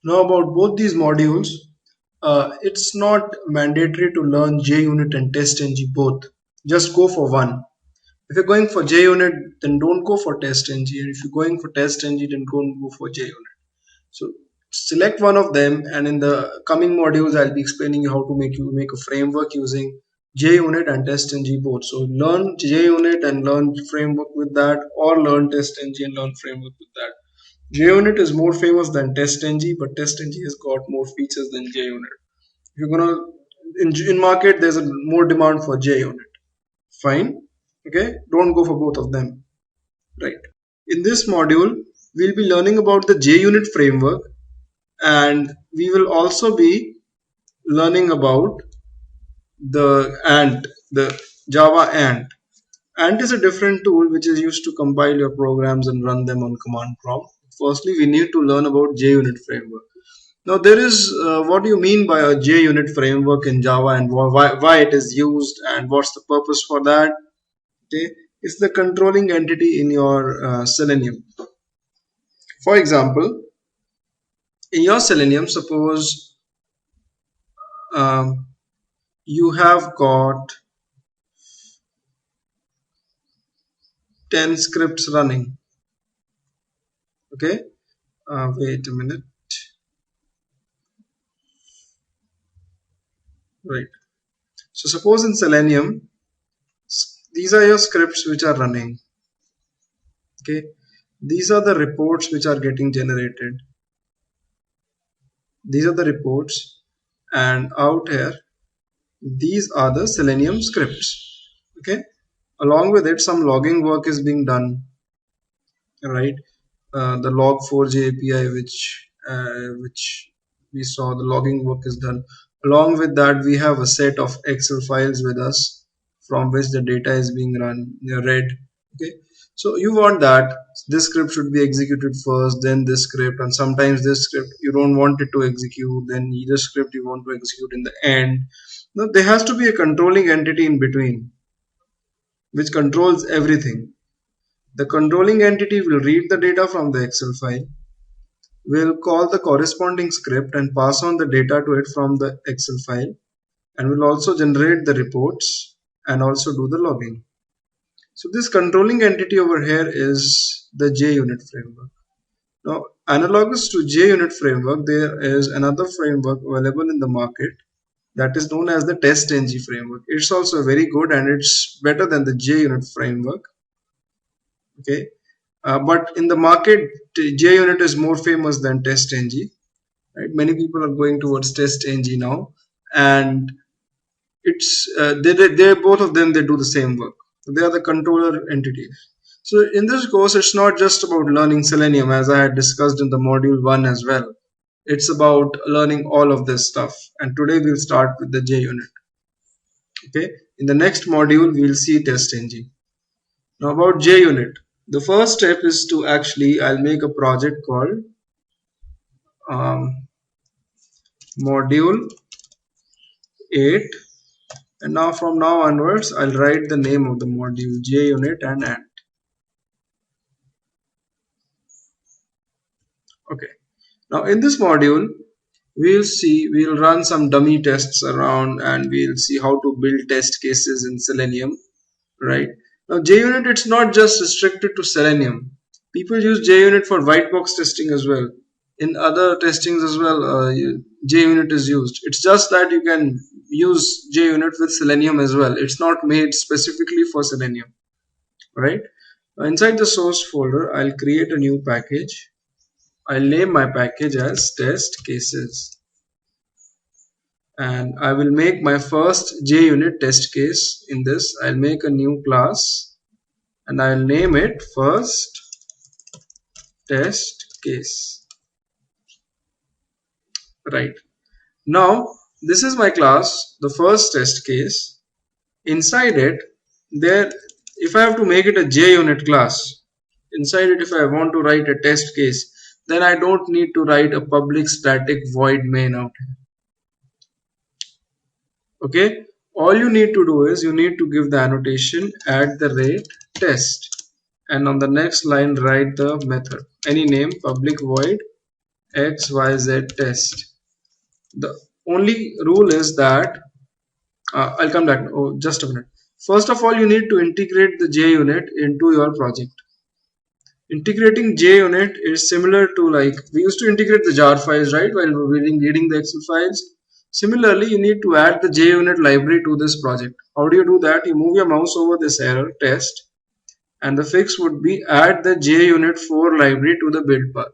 Now about both these modules, it's not mandatory to learn JUnit and TestNg both. Just go for one. If you're going for JUnit, then don't go for TestNg, and if you're going for TestNg, then don't go for JUnit. So select one of them, and in the coming modules, I'll be explaining you how to make a framework using JUnit and TestNg both. So learn JUnit and learn framework with that, or learn TestNg and learn framework with that. JUnit is more famous than TestNg, but TestNg has got more features than JUnit. If you're gonna in market, there's a more demand for JUnit. Fine, okay. Don't go for both of them, right? In this module, we'll be learning about the JUnit framework, and we will also be learning about the Java Ant. Ant is a different tool which is used to compile your programs and run them on command prompt. Firstly, we need to learn about JUnit framework. Now, there is what do you mean by a JUnit framework in Java, and why it is used, and what's the purpose for that? Okay, it's the controlling entity in your Selenium. For example, in your Selenium, suppose um, you have got 10 scripts running. Okay, wait a minute. Right. So suppose in Selenium, these are your scripts which are running. Okay, these are the reports which are getting generated. These are the reports, and out here, these are the Selenium scripts. Okay, along with it, some logging work is being done. Right, the log4j API, which we saw, the logging work is done. Along with that, we have a set of Excel files with us from which the data is being read. Okay, so you want that this script should be executed first, then this script, and sometimes this script you don't want it to execute, then this script you want to execute in the end. Now there has to be a controlling entity in between which controls everything. The controlling entity will read the data from the Excel file, will call the corresponding script and pass on the data to it from the Excel file, and will also generate the reports and also do the logging. So this controlling entity over here is the JUnit framework. Now, analogous to JUnit framework, there is another framework available in the market that is known as the TestNg framework. It's also very good, and it's better than the JUnit framework. Okay, but in the market, JUnit is more famous than TestNg. Right? Many people are going towards TestNg now, and it's they both of them, they do the same work. They are the controller entities. So in this course, it's not just about learning Selenium, as I had discussed in the module 1 as well. It's about learning all of this stuff, and today we'll start with the JUnit. Okay, in the next module we'll see TestNg. Now about JUnit, the first step is to actually, I'll make a project called module 8, and now from now onwards I'll write the name of the module, JUnit and Ant. Okay, now in this module we'll run some dummy tests around, and we'll see how to build test cases in Selenium. Right, now JUnit, it's not just restricted to Selenium. People use JUnit for white box testing as well. In other testings as well, JUnit is used. It's just that you can use JUnit with Selenium as well. It's not made specifically for Selenium. Right, inside the source folder, I'll create a new package. I'll name my package as test cases, and I will make my first JUnit test case. In this, I'll make a new class, and I'll name it first test case. Right, now this is my class, the first test case. Inside it, there, if I have to make it a JUnit class, inside it, if I want to write a test case, then I don't need to write a public static void main out here. Okay, all you need to do is you need to give the annotation @test, and on the next line write the method, any name, public void XYZ test. The only rule is that I'll come back. Oh, just a minute. First of all, you need to integrate the JUnit into your project. Integrating JUnit is similar to, like, we used to integrate the jar files, right, while we were reading the Excel files. Similarly, you need to add the JUnit library to this project. How do you do that? You move your mouse over this error test, and the fix would be add the JUnit 4 library to the build path.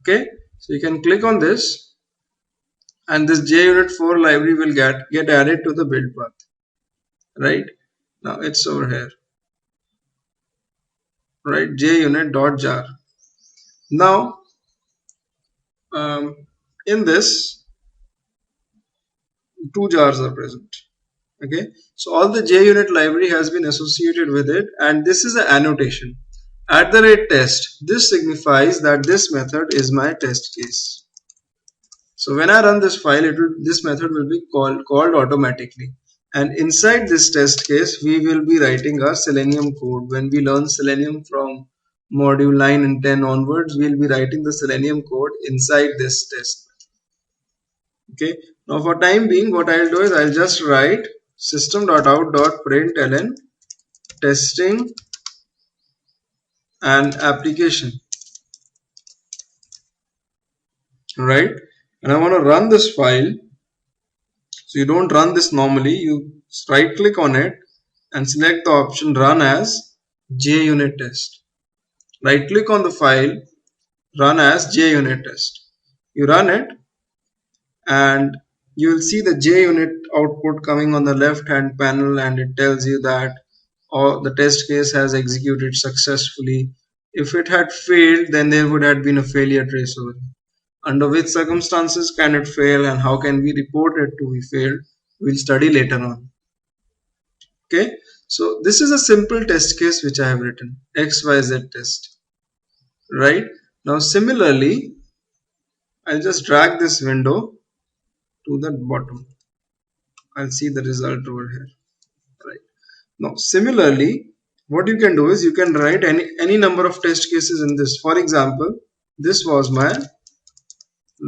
Okay, so you can click on this, and this JUnit 4 library will get added to the build path. Right now, it's over here. Right, JUnit.jar. Now, in this, two jars are present. Okay, so all the JUnit library has been associated with it, and this is an annotation. @test. This signifies that this method is my test case. So when I run this file, this method will be called automatically. And inside this test case, we will be writing our Selenium code. When we learn Selenium from module 9 and 10 onwards, we'll be writing the Selenium code inside this test. Okay. Now for time being, what I'll do is I'll just write system.out.println testing and application. Right. And I want to run this file. So you don't run this normally. You right click on it and select the option run as JUnit test. Right click on the file, run as JUnit test. You run it and you will see the JUnit output coming on the left hand panel, and it tells you that the test case has executed successfully. If it had failed, then there would have been a failure trace over here. Under which circumstances can it fail and how can we report it to be failed, we'll study later on. Okay, so this is a simple test case which I have written, XYZ test. Right, now similarly, I'll just drag this window to the bottom. I'll see the result over here. Right, now similarly, what you can do is you can write any number of test cases in this. For example, this was my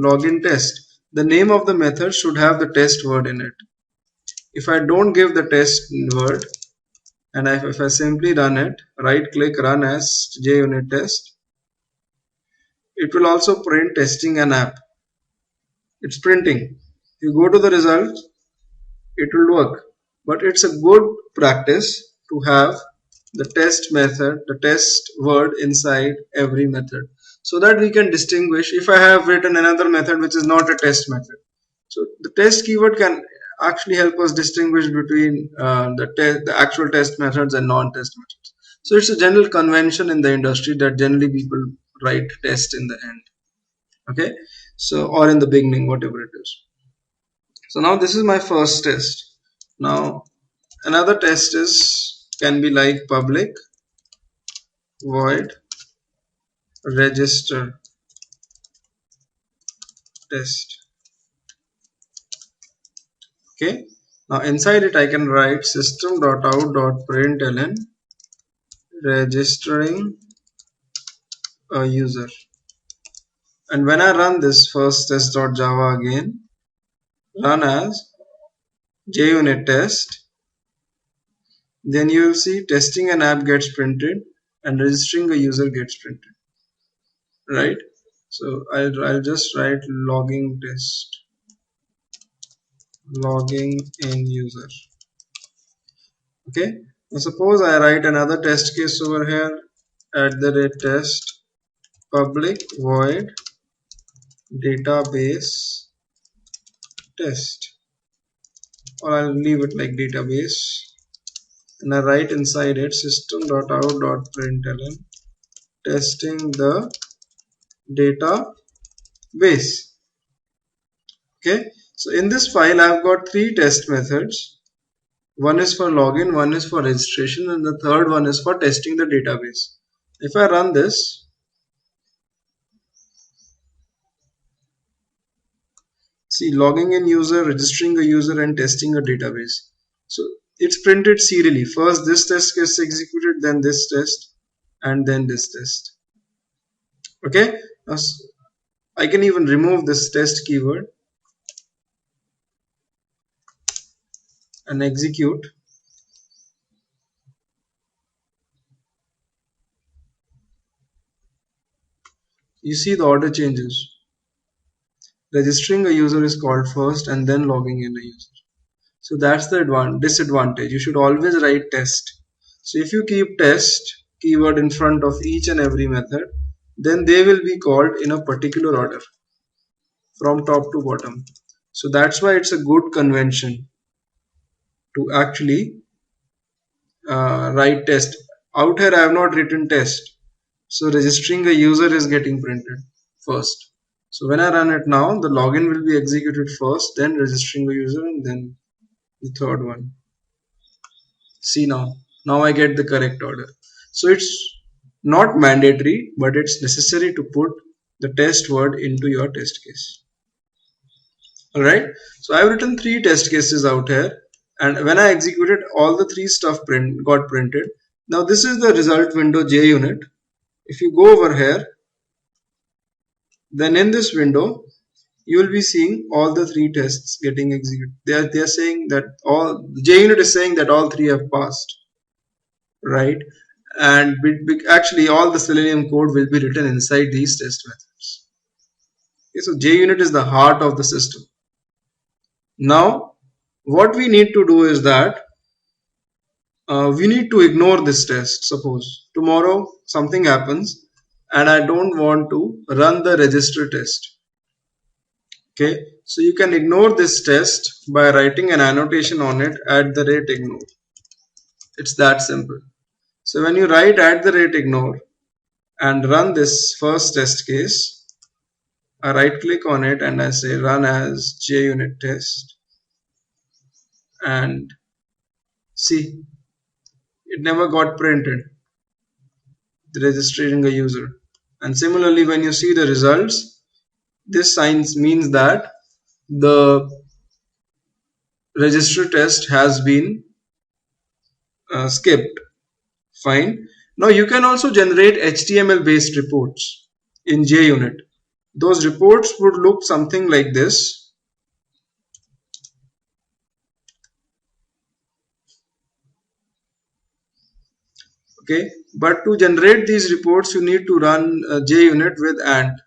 login test. The name of the method should have the test word in it. If I don't give the test word, and if I simply run it, right click, run as JUnit test, it will also print testing an app. It's printing. If you go to the result, it will work. But it's a good practice to have the test method, the test word inside every method, so that we can distinguish if I have written another method which is not a test method. So the test keyword can actually help us distinguish between the actual test methods and non-test methods. So it's a general convention in the industry that generally people write test in the end. Okay, so or in the beginning, whatever it is. So now this is my first test. Now another test can be like public void register test. Okay, now inside it I can write system.out.println registering a user, and when I run this first test.java again, run as JUnit test, then you will see testing an app gets printed and registering a user gets printed. Right, so I'll just write logging test, logging in user. Okay, now suppose I write another test case over here, @test public void database test, or I'll leave it like database, and I write inside it system.out.println testing the database. Okay, so in this file I've got three test methods. One is for login, one is for registration, and the third one is for testing the database. If I run this, see, logging in user, registering a user, and testing a database. So it's printed serially. First this test gets executed, then this test, and then this test. Okay, now I can even remove this test keyword and execute. You see the order changes. Registering a user is called first and then logging in a user. So that's the disadvantage. You should always write test. So if you keep test keyword in front of each and every method, then they will be called in a particular order from top to bottom. So that's why it's a good convention to actually write test. Out here I have not written test. So registering a user is getting printed first. So when I run it now, the login will be executed first, then registering a user, and then the third one. See now I get the correct order. So it's not mandatory, but it's necessary to put the test word into your test case. Alright, so I've written 3 test cases out here, and when I executed, all the 3 stuff got printed. Now this is the result window JUnit. If you go over here, then in this window you will be seeing all the 3 tests getting executed. They are saying that all JUnit is saying that all 3 have passed, right? And actually all the Selenium code will be written inside these test methods. Okay, so JUnit is the heart of the system. Now what we need to do is that we need to ignore this test. Suppose tomorrow something happens and I don't want to run the register test. Okay, so you can ignore this test by writing an annotation on it @ignore. It's that simple. So when you write @ignore and run this first test case, I right click on it and I say run as JUnit test, and see, it never got printed, registering a user. And similarly, when you see the results, this signs means that the register test has been skipped. Fine. Now you can also generate HTML based reports in JUnit. Those reports would look something like this. Okay, but to generate these reports you need to run JUnit with ant.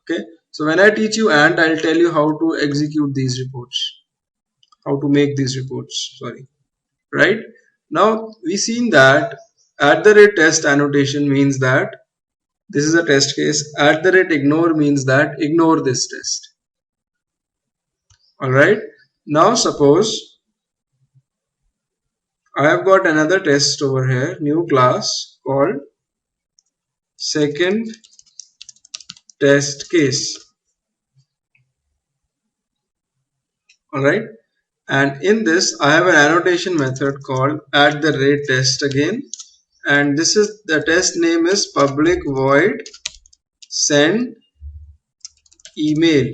Okay, so when I teach you ant, I'll tell you how to execute these reports, how to make these reports, sorry. Right, now we seen that @test annotation means that this is a test case. @ignore means that ignore this test. Alright, now suppose I have got another test over here, new class called second test case. Alright, and in this I have an annotation method called @test again, and this is the test name is public void send email.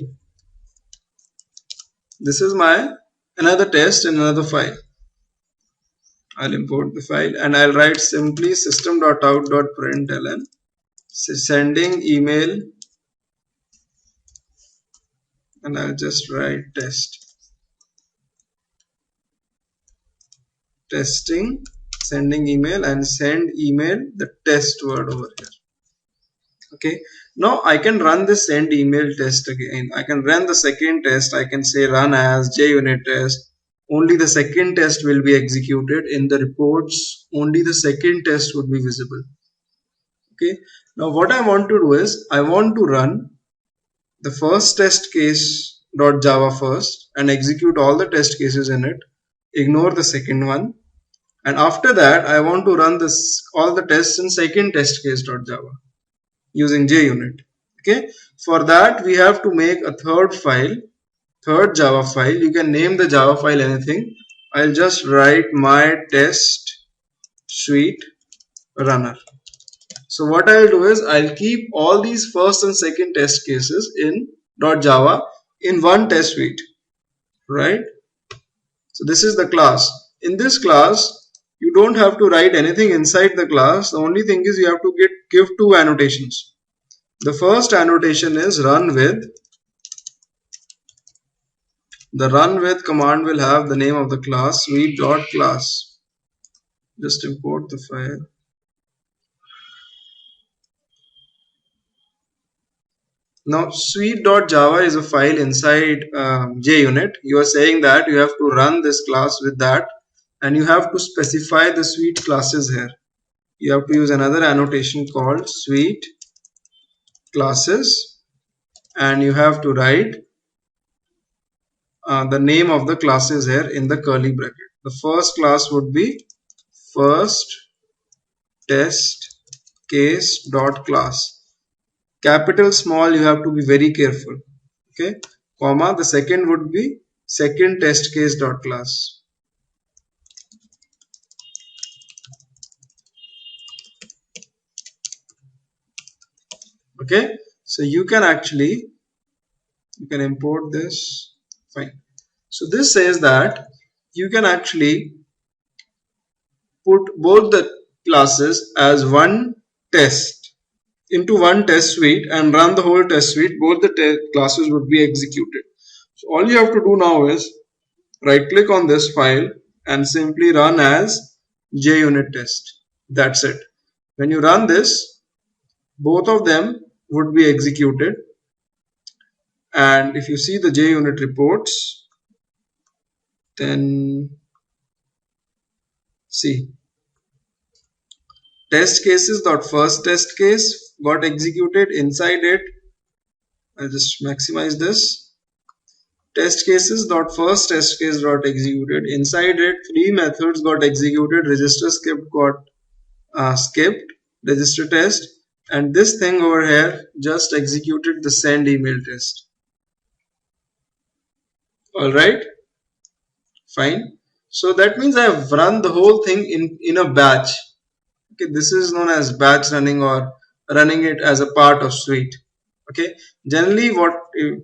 This is my another test in another file. I'll import the file and I'll write simply system.out.println sending email, and I'll just write testing sending email and send email, the test word over here. Okay, now I can run the send email test again. I can run the second test. I can say run as JUnit test. Only the second test will be executed. In the reports, only the second test would be visible. Okay, now what I want to do is I want to run the first test case .java first and execute all the test cases in it, ignore the second one, and after that I want to run this all the tests in second test case .java using JUnit. Okay, for that we have to make a third Java file. You can name the Java file anything. I'll just write my test suite runner. So what I'll do is I'll keep all these first and second test cases in .java in one test suite, right? So this is the class. In this class, you don't have to write anything inside the class. The only thing is you have to give 2 annotations. The first annotation is run with. The run with command will have the name of the class suite.class. Just import the file. Now suite.java is a file inside JUnit. You are saying that you have to run this class with that, and you have to specify the suite classes here. You have to use another annotation called suite classes, and you have to write the name of the classes here in the curly bracket. The first class would be first test case dot class. Capital small, you have to be very careful. Okay, comma, the second would be second test case dot class. Okay, so you can import this. Fine. So this says that you can actually put both the classes as one test into one test suite and run the whole test suite. Both the classes would be executed. So all you have to do now is right click on this file and simply run as JUnit test. That's it. When you run this, both of them would be executed, and if you see the JUnit reports, then see test cases dot first test case got executed. Inside it, I'll just maximize this. Test cases dot first test case dot executed. Inside it, three methods got executed. Register skip got skipped, register test, and this thing over here just executed the send email test. Alright, fine. So that means I have run the whole thing in a batch. Okay, this is known as batch running or running it as a part of suite. Okay, generally what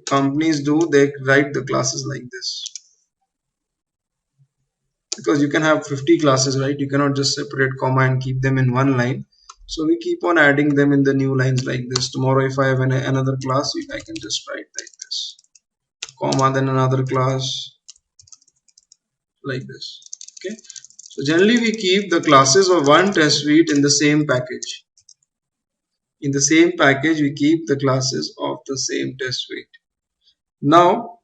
companies do, they write the classes like this, because you can have 50 classes, right? You cannot just separate comma and keep them in one line. So we keep on adding them in the new lines like this. Tomorrow if I have another class, I can just write like this, comma, then another class like this. Okay, so generally we keep the classes of one test suite in the same package. In the same package we keep the classes of the same test suite. Now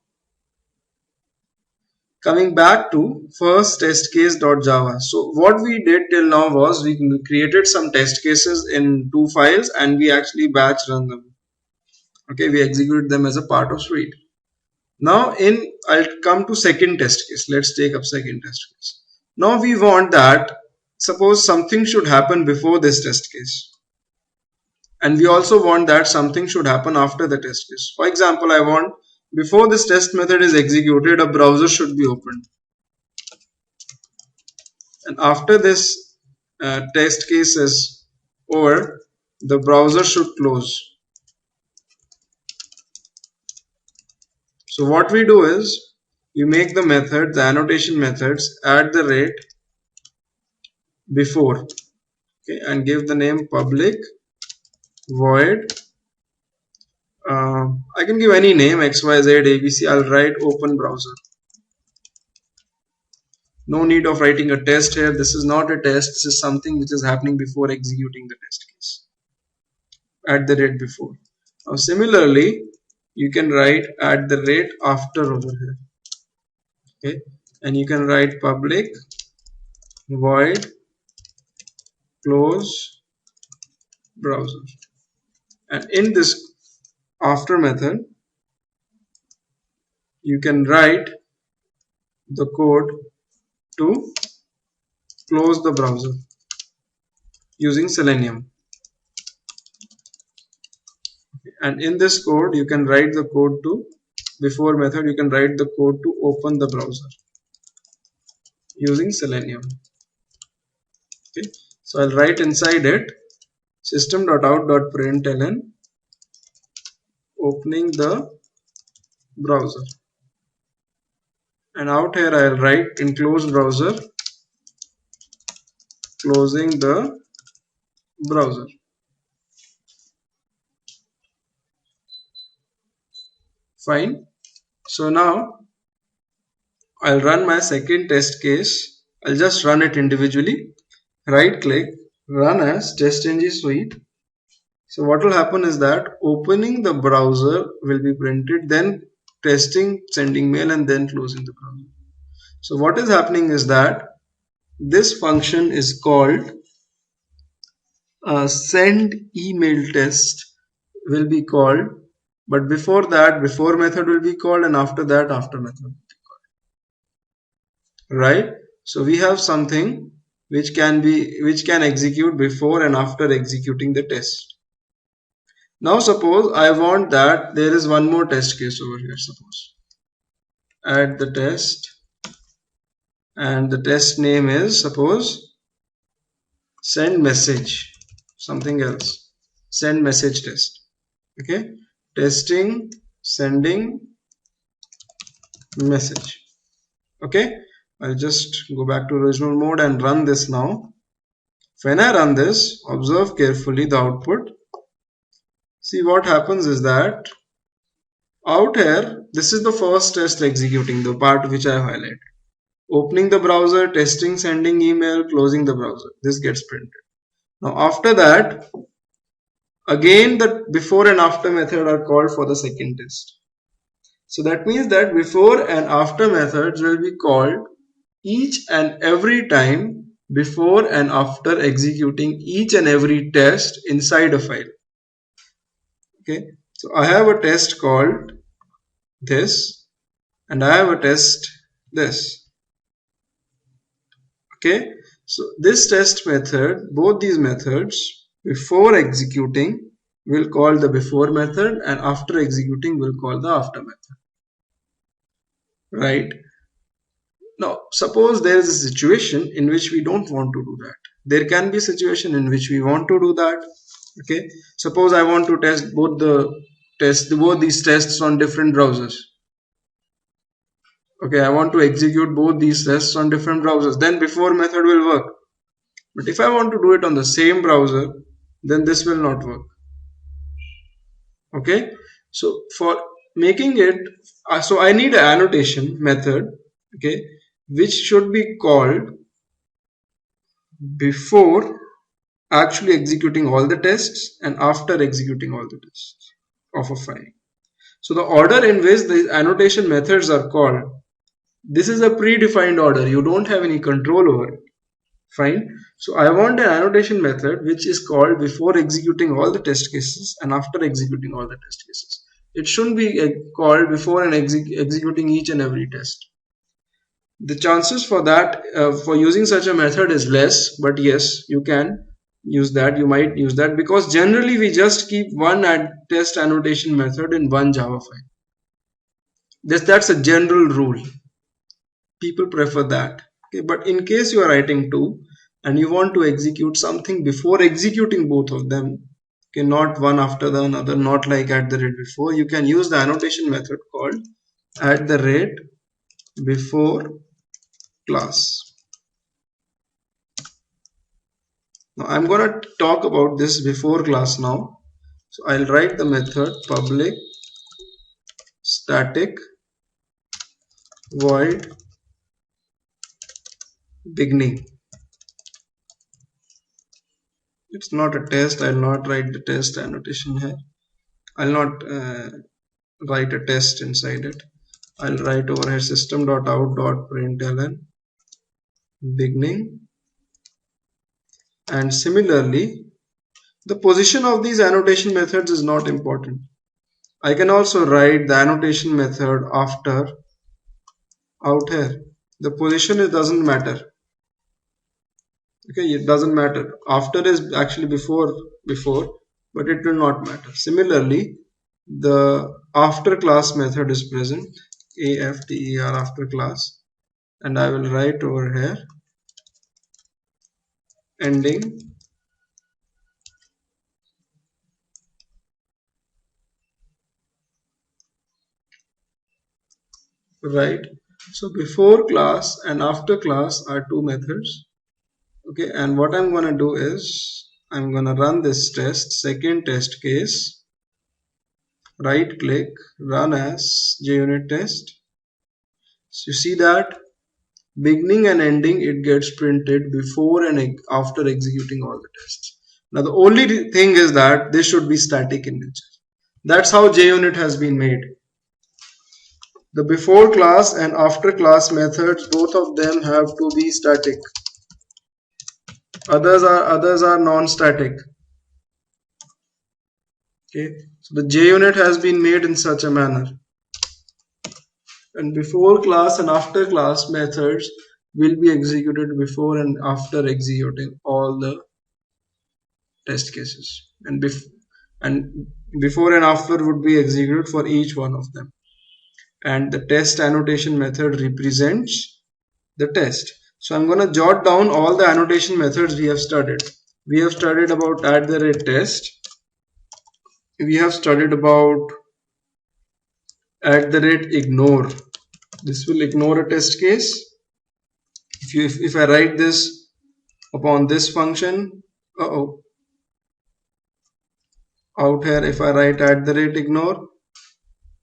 coming back to first test case.java. So what we did till now was we created some test cases in two files and we actually batch run them. Okay, we executed them as a part of suite. Now I'll come to second test case. Let's take up second test case. Now we want that suppose something should happen before this test case, and we also want that something should happen after the test case. For example, I want before this test method is executed, a browser should be opened, and after this test case is over, the browser should close. So what we do is you make the method, the annotation methods at the rate before, okay, and give the name public void. I can give any name, XYZ ABC. I'll write open browser. No need of writing a test here. This is not a test. This is something which is happening before executing the test case at the rate before. Now similarly, you can write at the rate after over here. Okay, and you can write public void close browser, and in this after method you can write the code to close the browser using Selenium, and in this code you can write the code to before method, you can write the code to open the browser using Selenium. Okay, so I'll write inside it system.out.println opening the browser, and out here I'll write in close browser closing the browser. Fine. So now I'll run my second test case. I'll just run it individually. Right click, run as TestNg suite. So what will happen is that opening the browser will be printed, then testing, sending mail, and then closing the browser. So what is happening is that this function is called send email test will be called, but before that before method will be called, and after that after method, right? So we have something which can execute before and after executing the test. Now suppose I want that there is one more test case over here. Suppose add the test, and the test name is, suppose, send message, something else, send message test. Okay, testing sending message. Okay, I'll just go back to original mode and run this now. When I run this, observe carefully the output. See, what happens is that out here, this is the first test executing, the part which I highlighted. Opening the browser, testing, sending email, closing the browser. This gets printed. Now after that, again the before and after method are called for the second test. So that means that before and after methods will be called each and every time before and after executing each and every test inside a file. Okay, so I have a test called this, and I have a test this. Okay, so this test method, both these methods, before executing will call the before method, and after executing will call the after method, right? Now suppose there is a situation in which we don't want to do that. There can be a situation in which we want to do that. Okay, suppose I want to test both these tests on different browsers. Okay, I want to execute both these tests on different browsers, then before method will work. But if I want to do it on the same browser, then this will not work. Okay, so for making it, so I need an annotation method, okay, which should be called before actually executing all the tests and after executing all the tests of a file. So the order in which the annotation methods are called, this is a predefined order. You don't have any control over it. Fine. So I want an annotation method which is called before executing all the test cases and after executing all the test cases. It shouldn't be called before and executing each and every test. The chances for that, for using such a method is less, but yes, you can use that. You might use that because generally we just keep one test annotation method in one Java file. That's a general rule. People prefer that. Okay, but in case you are writing two and you want to execute something before executing both of them, okay, not one after the another, not like at the rate before, you can use the annotation method called at the rate before class. Now I'm going to talk about this before class now. So I'll write the method public static void beginning. It's not a test. I'll not write the test annotation here. I'll not write a test inside it. I'll write over here system.out.println beginning, and similarly the position of these annotation methods is not important. I can also write the annotation method after out here. The position, it doesn't matter. Okay, it doesn't matter. After is actually before, but it will not matter. Similarly, the after class method is present, after after class, and I will write over here ending right. So before class and after class are two methods. Okay, and what I'm going to do is I'm going to run this test, second test case, right click, run as JUnit test. So you see that beginning and ending, it gets printed before and after executing all the tests. Now the only thing is that this should be static in nature. That's how JUnit has been made. The before class and after class methods, both of them have to be static. Others are non-static. Okay, so the JUnit has been made in such a manner. And before class and after class methods will be executed before and after executing all the test cases, and before and after would be executed for each one of them. And the test annotation method represents the test. So I'm going to jot down all the annotation methods we have studied. We have studied about @test. We have studied about @ignore. This will ignore a test case. If I write this upon this function, out here, if I write @ignore,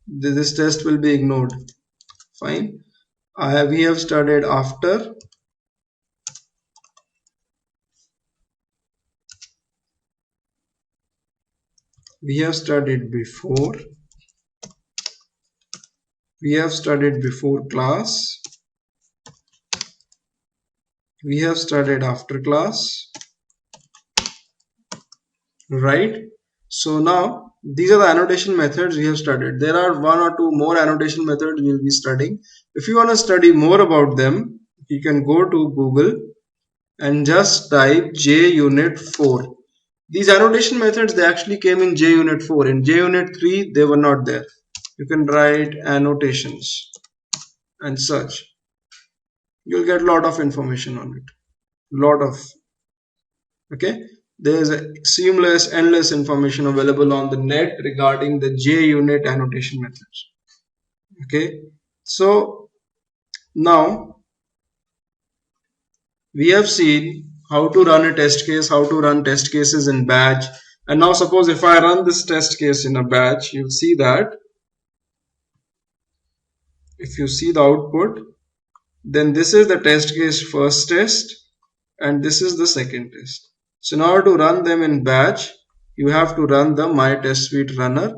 this test will be ignored. Fine. We have studied after. We have studied before. We have studied before class. We have studied after class. Right? So now these are the annotation methods we have studied. There are one or two more annotation methods we will be studying. If you want to study more about them, you can go to Google and just type JUnit 4. These annotation methods, they actually came in JUnit 4. In JUnit 3, they were not there. You can write annotations and search. You'll get a lot of information on it. Okay. There is a seamless, endless information available on the net regarding the JUnit annotation methods. Okay. So now we have seen how to run a test case, how to run test cases in batch. And now suppose if I run this test case in a batch, you'll see that if you see the output, then this is the test case first test and this is the second test. So in order to run them in batch, you have to run the my test suite runner,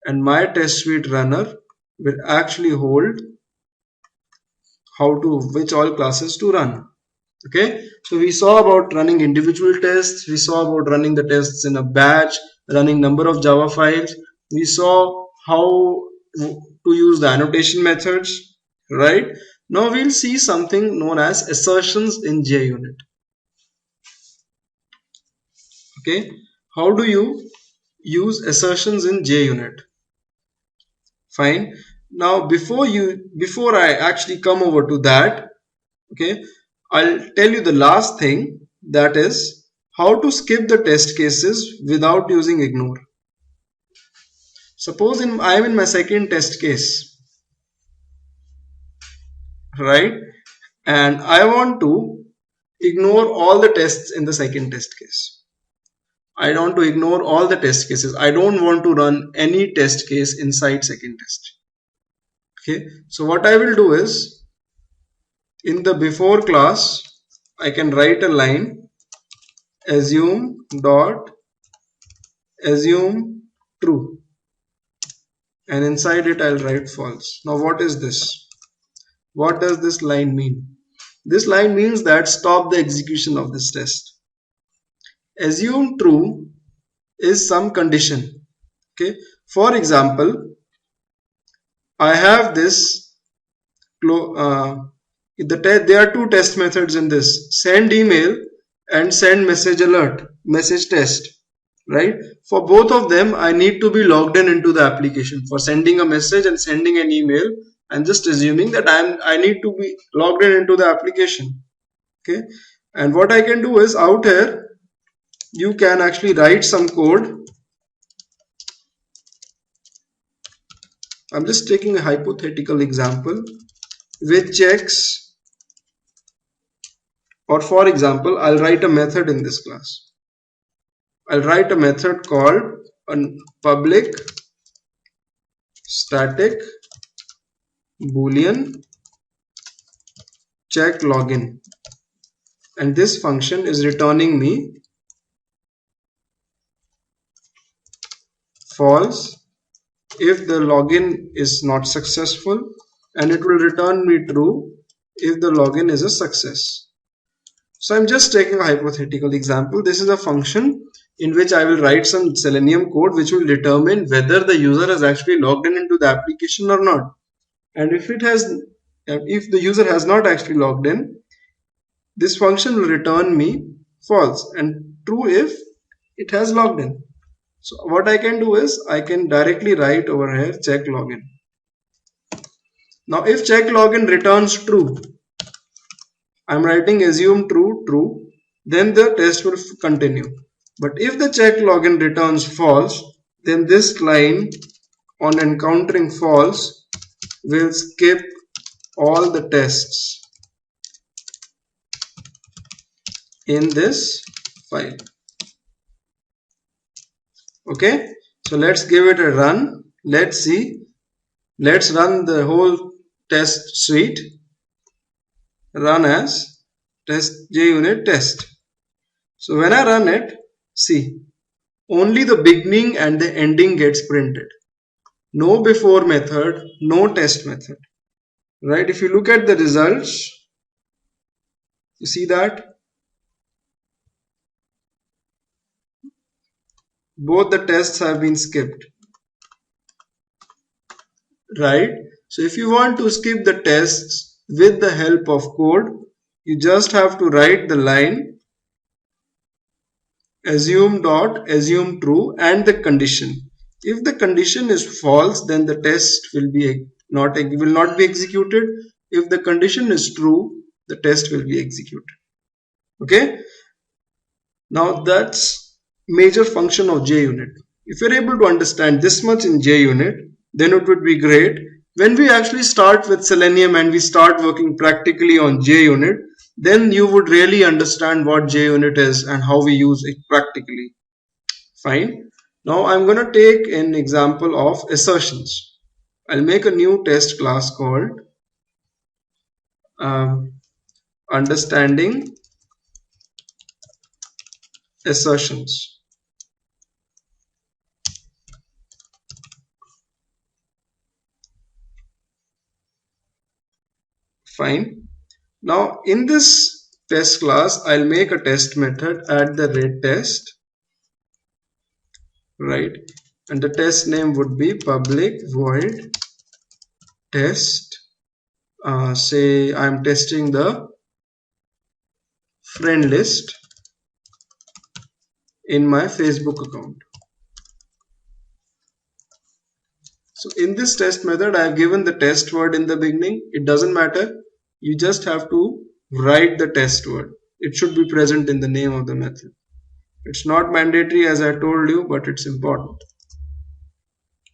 and my test suite runner will actually hold which all classes to run. Okay, so we saw about running individual tests, we saw about running the tests in a batch, running number of Java files, we saw how to use the annotation methods, right? Now we'll see something known as assertions in JUnit. Okay, how do you use assertions in JUnit? Fine. Now before I actually come over to that, okay, I'll tell you the last thing, that is how to skip the test cases without using ignore. Suppose I'm in my second test case, right? And I want to ignore all the tests in the second test case. I want to ignore all the test cases. I don't want to run any test case inside second test. Okay, so what I will do is, in the before class, I can write a line, assume true, and inside it I'll write false. Now what is this? What does this line mean? This line means that stop the execution of this test. Assume true is some condition. Okay, for example, I have this there are two test methods in this, send email and send message alert, message test, right? For both of them, I need to be logged into the application. For sending a message and sending an email, I'm just assuming that I need to be logged into the application. Okay, and what I can do is, out here you can actually write some code. I'm just taking a hypothetical example which checks, or for example, I'll write a method in this class. I'll write a method called public static boolean check login, and this function is returning me false if the login is not successful, and it will return me true if the login is a success. So I'm just taking a hypothetical example. This is a function in which I will write some Selenium code which will determine whether the user has actually logged in into the application or not. And if the user has not actually logged in, this function will return me false and true if it has logged in. So what I can do is I can directly write over here check login. Now if check login returns true, I'm writing assume true, then the test will continue. But if the check login returns false, then this line on encountering false will skip all the tests in this file. Okay, so let's give it a run. Let's see. Let's run the whole test suite. Run as JUnit test. So when I run it, see, only the beginning and the ending gets printed. No before method, no test method. Right? If you look at the results, you see that both the tests have been skipped. Right? So if you want to skip the tests with the help of code, you just have to write the line assume true and the condition. If the condition is false, then the test will not be executed. If the condition is true, the test will be executed. Okay. Now that's major function of JUnit. If you're able to understand this much in JUnit, then it would be great. When we actually start with Selenium and we start working practically on JUnit, then you would really understand what JUnit is and how we use it practically. Fine. Now I'm going to take an example of assertions. I'll make a new test class called understanding assertions. Fine. Now in this test class, I'll make a test method @test, right? And the test name would be public void test. Say I'm testing the friend list in my Facebook account. So in this test method, I have given the test word in the beginning. It doesn't matter. You just have to write the test word. It should be present in the name of the method. It's not mandatory as I told you, but it's important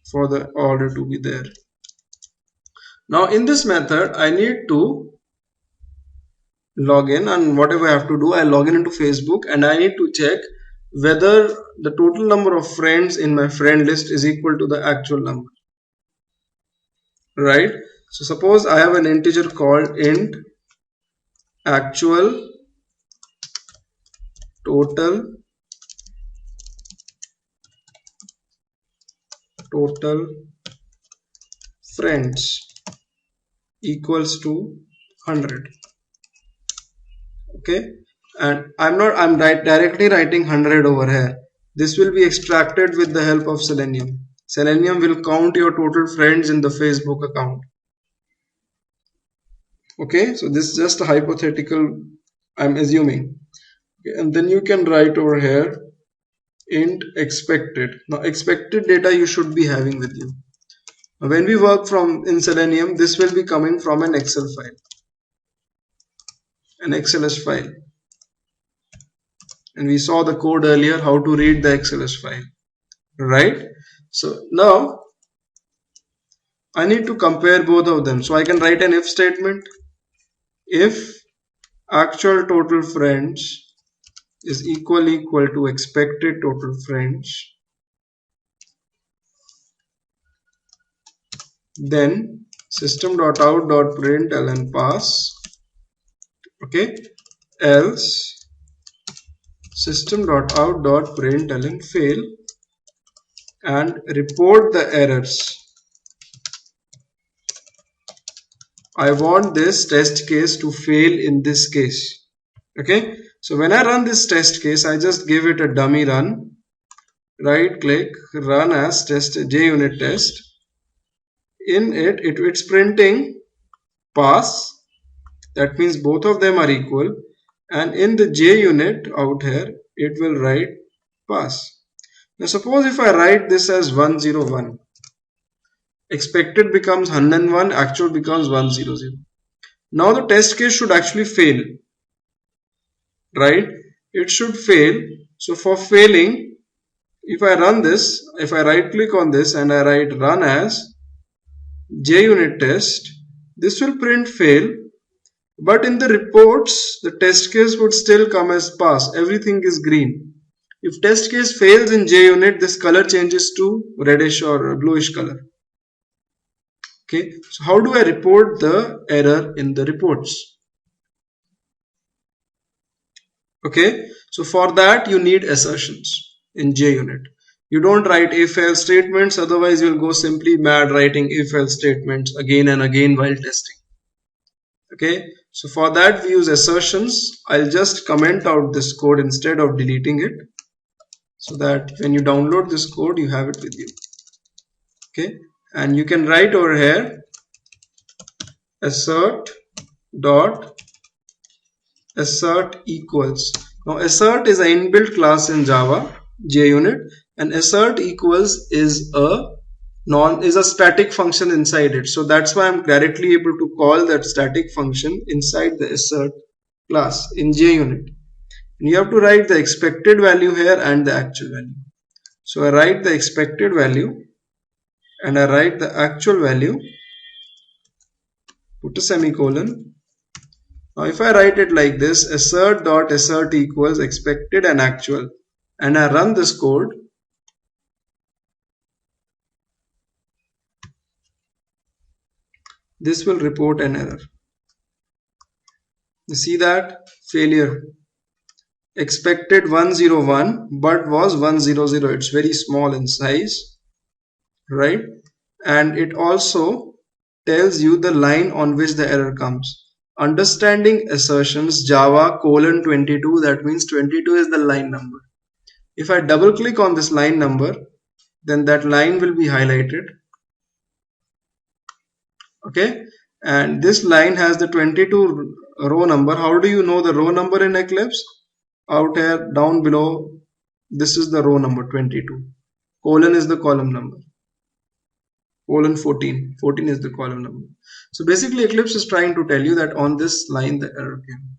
for the order to be there. Now in this method, I need to log in, and whatever I have to do, I log in into Facebook and I need to check whether the total number of friends in my friend list is equal to the actual number. Right? So suppose I have an integer called int actual total friends equals to 100. Okay, and I'm directly writing 100 over here. This will be extracted with the help of Selenium. Selenium will count your total friends in the Facebook account. Okay, so this is just a hypothetical, I'm assuming. Okay, and then you can write over here int expected. Now expected data you should be having with you. Now, when we work in Selenium, this will be coming from an Excel file, an XLS file. And we saw the code earlier how to read the XLS file, right? So now I need to compare both of them. So I can write an if statement. If actual total friends is equal to expected total friends, then system.out.println pass, okay, else system.out.println fail, and report the errors. I want this test case to fail in this case. Okay, so when I run this test case, I just give it a dummy run. Right click, run as test JUnit test. In it's printing pass. That means both of them are equal. And in the JUnit out here, it will write pass. Now suppose if I write this as 101. Expected becomes 101, actual becomes 100. Now the test case should actually fail, right? It should fail. So for failing, if I run this, if I right click on this and I write run as JUnit test, this will print fail, but in the reports the test case would still come as pass. Everything is green. If test case fails in JUnit, this color changes to reddish or bluish color. Okay, so how do I report the error in the reports? Okay, so for that you need assertions in JUnit. You don't write if-else statements, otherwise you'll go simply mad writing if-else statements again and again while testing. Okay, so for that we use assertions. I'll just comment out this code instead of deleting it, so that when you download this code you have it with you. Okay, and you can write over here assert equals. Now assert is an inbuilt class in Java JUnit, and assert equals is a static function inside it. So that's why I'm directly able to call that static function inside the assert class in JUnit. And you have to write the expected value here and the actual value. So I write the expected value and I write the actual value, put a semicolon. Now if I write it like this, assert equals expected and actual, and I run this code, this will report an error. You see that? Failure. Expected 101 but was 100. It's very small in size, right? And it also tells you the line on which the error comes. Understanding assertions Java :22, that means 22 is the line number. If I double click on this line number, then that line will be highlighted. Okay, and this line has the 22 row number. How do you know the row number in Eclipse? Out here down below, this is the row number 22. Colon is the column number. Colon 14 is the column number. So basically Eclipse is trying to tell you that on this line the error came,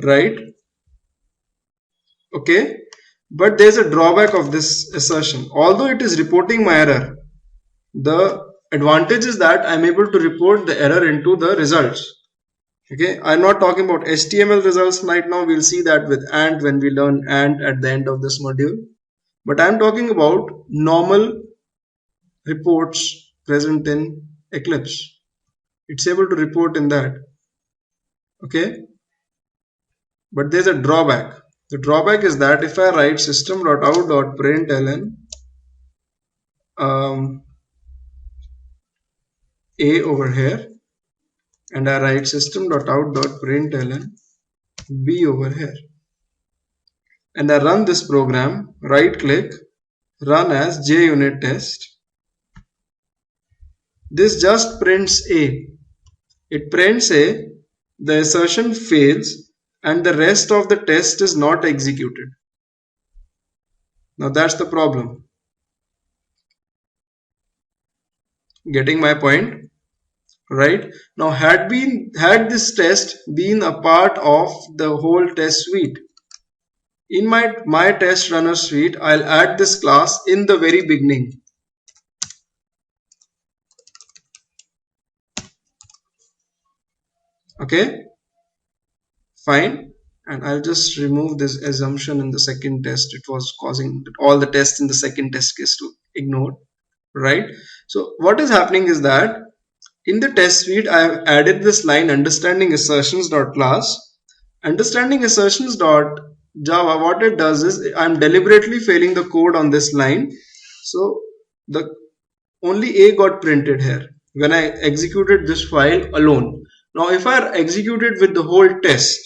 right? Okay, but there's a drawback of this assertion. Although it is reporting my error, the advantage is that I'm able to report the error into the results. Okay, I'm not talking about HTML results right now. We'll see that with AND when we learn AND at the end of this module. But I'm talking about normal reports present in Eclipse. It's able to report in that. Okay, but there's a drawback. The drawback is that if I write system.out.println A over here, and I write system.out.println B over here, and I run this program, right click, run as JUnit test, this just prints A. It prints A, the assertion fails, and the rest of the test is not executed. Now that's the problem. Getting my point? Right? Now had this test been a part of the whole test suite, in my test runner suite, I'll add this class in the very beginning. Okay, fine, and I'll just remove this assumption in the second test. It was causing all the tests in the second test case to ignore. right? So what is happening is that in the test suite, I have added this line understanding assertions dot class. Understanding assertions dot Java, what it does is I'm deliberately failing the code on this line. So the only A got printed here when I executed this file alone. Now if I execute it with the whole test,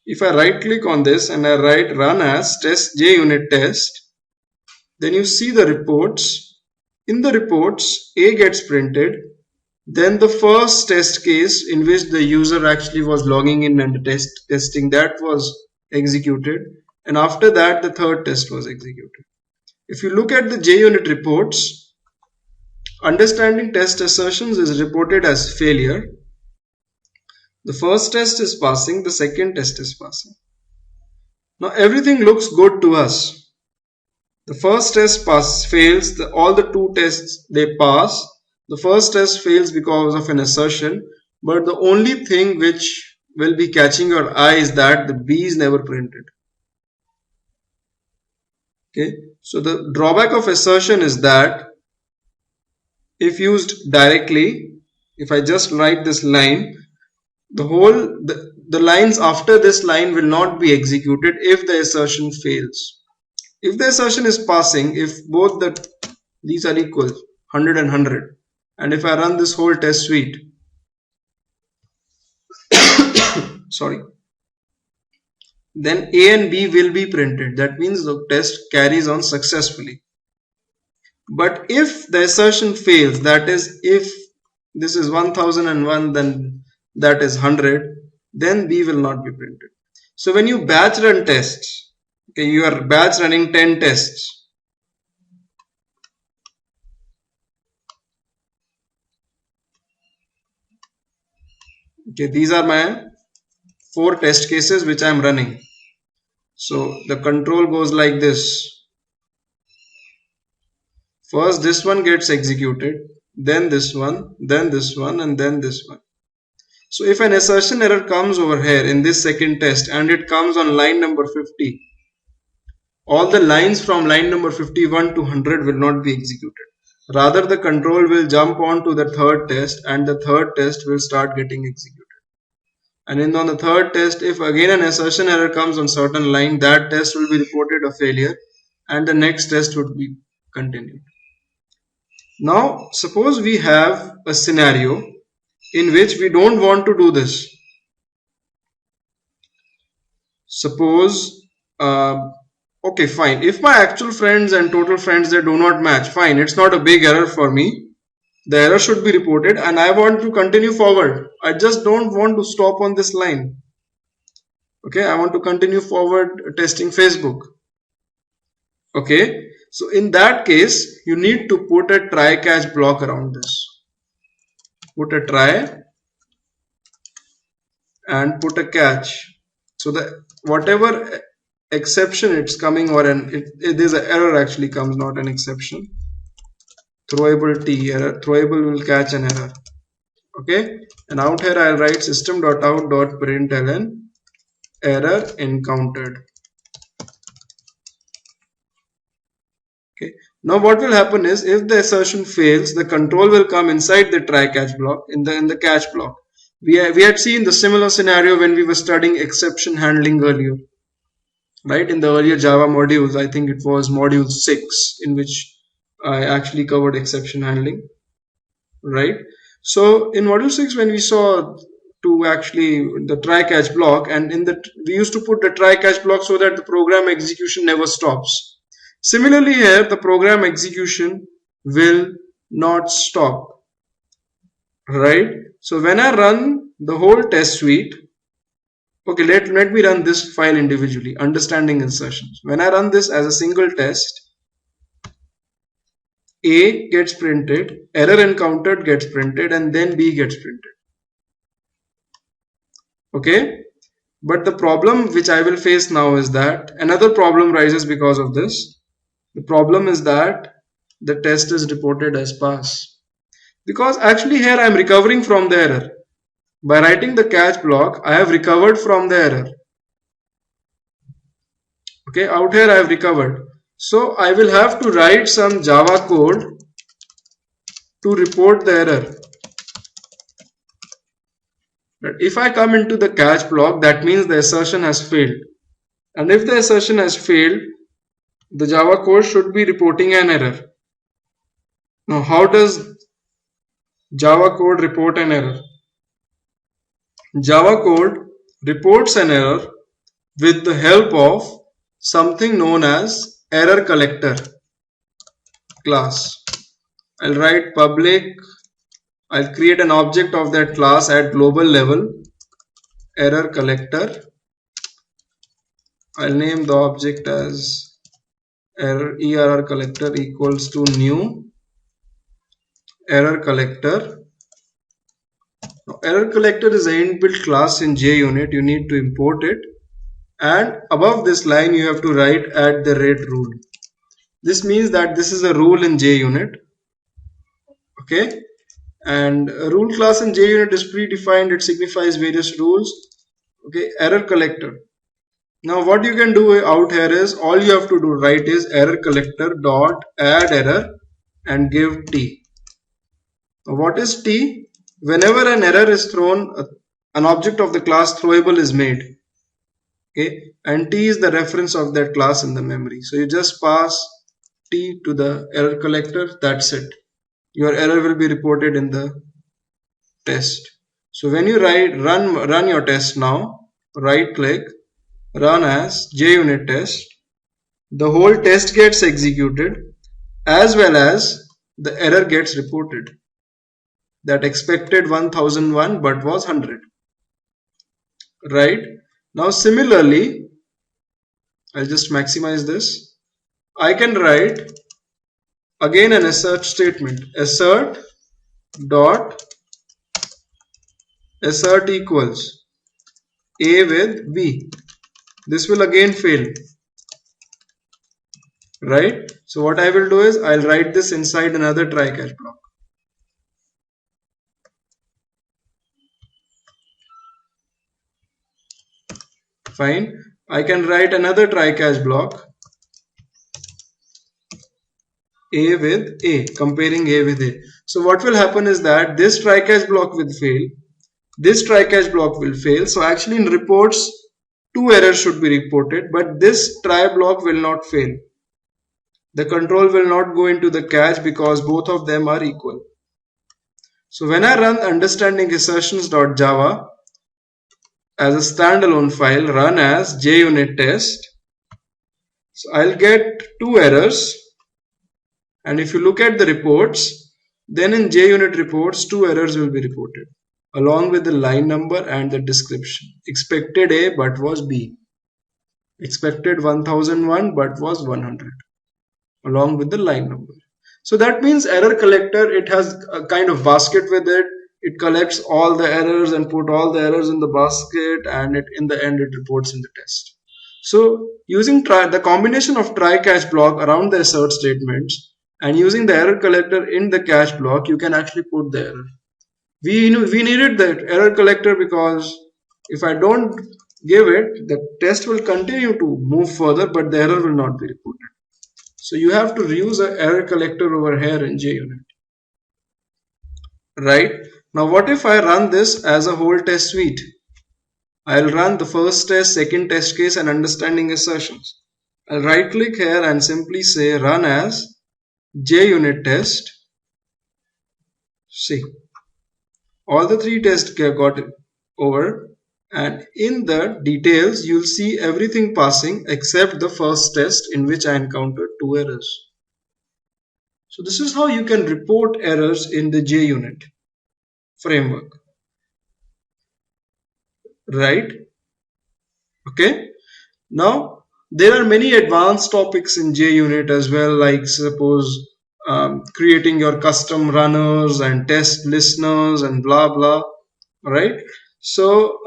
if I right click on this and I write run as test JUnit test, then you see the reports. In the reports, A gets printed. Then the first test case in which the user actually was logging in and testing, that was executed. And after that, the third test was executed. If you look at the JUnit reports, understanding test assertions is reported as failure. The first test is passing, the second test is passing. Now everything looks good to us. The first test fails, all the two tests they pass. The first test fails because of an assertion, but the only thing which will be catching your eye is that the B is never printed. Okay, so the drawback of assertion is that if used directly, if I just write this line, the lines after this line will not be executed if the assertion fails. If the assertion is passing, if both these are equal, 100 and 100, and if I run this whole test suite, sorry, then A and B will be printed. That means the test carries on successfully. But if the assertion fails, that is, if this is 1001, then that is 100, then B will not be printed. So when you batch run tests, okay, you are batch running 10 tests. Okay, these are my 4 test cases which I am running. So the control goes like this. First this one gets executed, then this one, then this one, and then this one. So if an assertion error comes over here in this second test and it comes on line number 50, all the lines from line number 51 to 100 will not be executed. Rather, the control will jump on to the third test and the third test will start getting executed. And on the third test, if again an assertion error comes on certain line, that test will be reported a failure and the next test would be continued. Now, suppose we have a scenario in which we don't want to do this. Suppose, okay, fine. If my actual friends and total friends, they do not match, fine. It's not a big error for me. The error should be reported and I want to continue forward. I just don't want to stop on this line. Okay, I want to continue forward testing Facebook. Okay, so in that case, you need to put a try catch block around this. Put a try and put a catch. So that whatever exception it's coming, or it is an error actually comes, not an exception. Throwable T error, throwable will catch an error. Okay, and out here I'll write system.out.println error encountered. Okay, now what will happen is if the assertion fails, the control will come inside the try catch block, in the catch block. We had seen the similar scenario when we were studying exception handling earlier, right? In the earlier Java modules, I think it was module 6 in which I actually covered exception handling, right? So in module 6, when we saw to actually the try catch block, and we used to put the try catch block so that the program execution never stops. Similarly here, the program execution will not stop, right? So when I run the whole test suite, okay, let me run this file individually, understanding insertions. When I run this as a single test, A gets printed, error encountered gets printed, and then B gets printed. Okay, but the problem which I will face now is that another problem rises because of this. The problem is that the test is reported as pass, because actually here I am recovering from the error. By writing the catch block, I have recovered from the error. Okay, out here I have recovered. So I will have to write some Java code to report the error. But if I come into the catch block, that means the assertion has failed. And if the assertion has failed, the Java code should be reporting an error. Now, how does Java code report an error? Java code reports an error with the help of something known as error collector class. I'll write public, I'll create an object of that class at global level, error collector. I'll name the object as error collector equals to new error collector. Now, error collector is an inbuilt class in JUnit. You need to import it, and above this line you have to write @rule. This means that this is a rule in JUnit. Okay, and a rule class in JUnit is predefined. It signifies various rules. Okay, error collector. Now what you can do out here is, all you have to do write is error collector dot add error and give t. Now what is t? Whenever an error is thrown, an object of the class throwable is made. Okay, and t is the reference of that class in the memory. So you just pass t to the error collector. That's it. Your error will be reported in the test. So when you run your test now, right click, run as JUnit test. The whole test gets executed as well as the error gets reported. That expected 1001 but was 100. Right? Now similarly, I'll just maximize this. I can write again an assert statement. Assert dot assert equals A with B. This will again fail. Right? So what I will do is, I'll write this inside another try catch block. Fine. I can write another try catch block, A with A, comparing A with A. So what will happen is that this try catch block will fail. This try catch block will fail. So actually in reports, 2 errors should be reported, but this try block will not fail. The control will not go into the catch because both of them are equal. So when I run understanding assertions.java as a standalone file, run as JUnit test, so I'll get 2 errors. And if you look at the reports, then in JUnit reports, 2 errors will be reported along with the line number and the description. Expected A but was B. Expected 1001 but was 100 along with the line number. So that means error collector, it has a kind of basket with it. It collects all the errors and put all the errors in the basket, and in the end it reports in the test. So using the combination of try catch block around the assert statements and using the error collector in the catch block, you can actually put the error. We needed the error collector because if I don't give it, the test will continue to move further, but the error will not be reported. So you have to use an error collector over here in JUnit. Right? Now what if I run this as a whole test suite? I'll run the first test, second test case and understanding assertions. I'll right click here and simply say run as JUnit test. See, all the 3 tests got over, and in the details you'll see everything passing except the first test in which I encountered 2 errors. So this is how you can report errors in the JUnit framework. Right? Okay. Now there are many advanced topics in JUnit as well, like suppose creating your custom runners and test listeners and blah blah. Right? So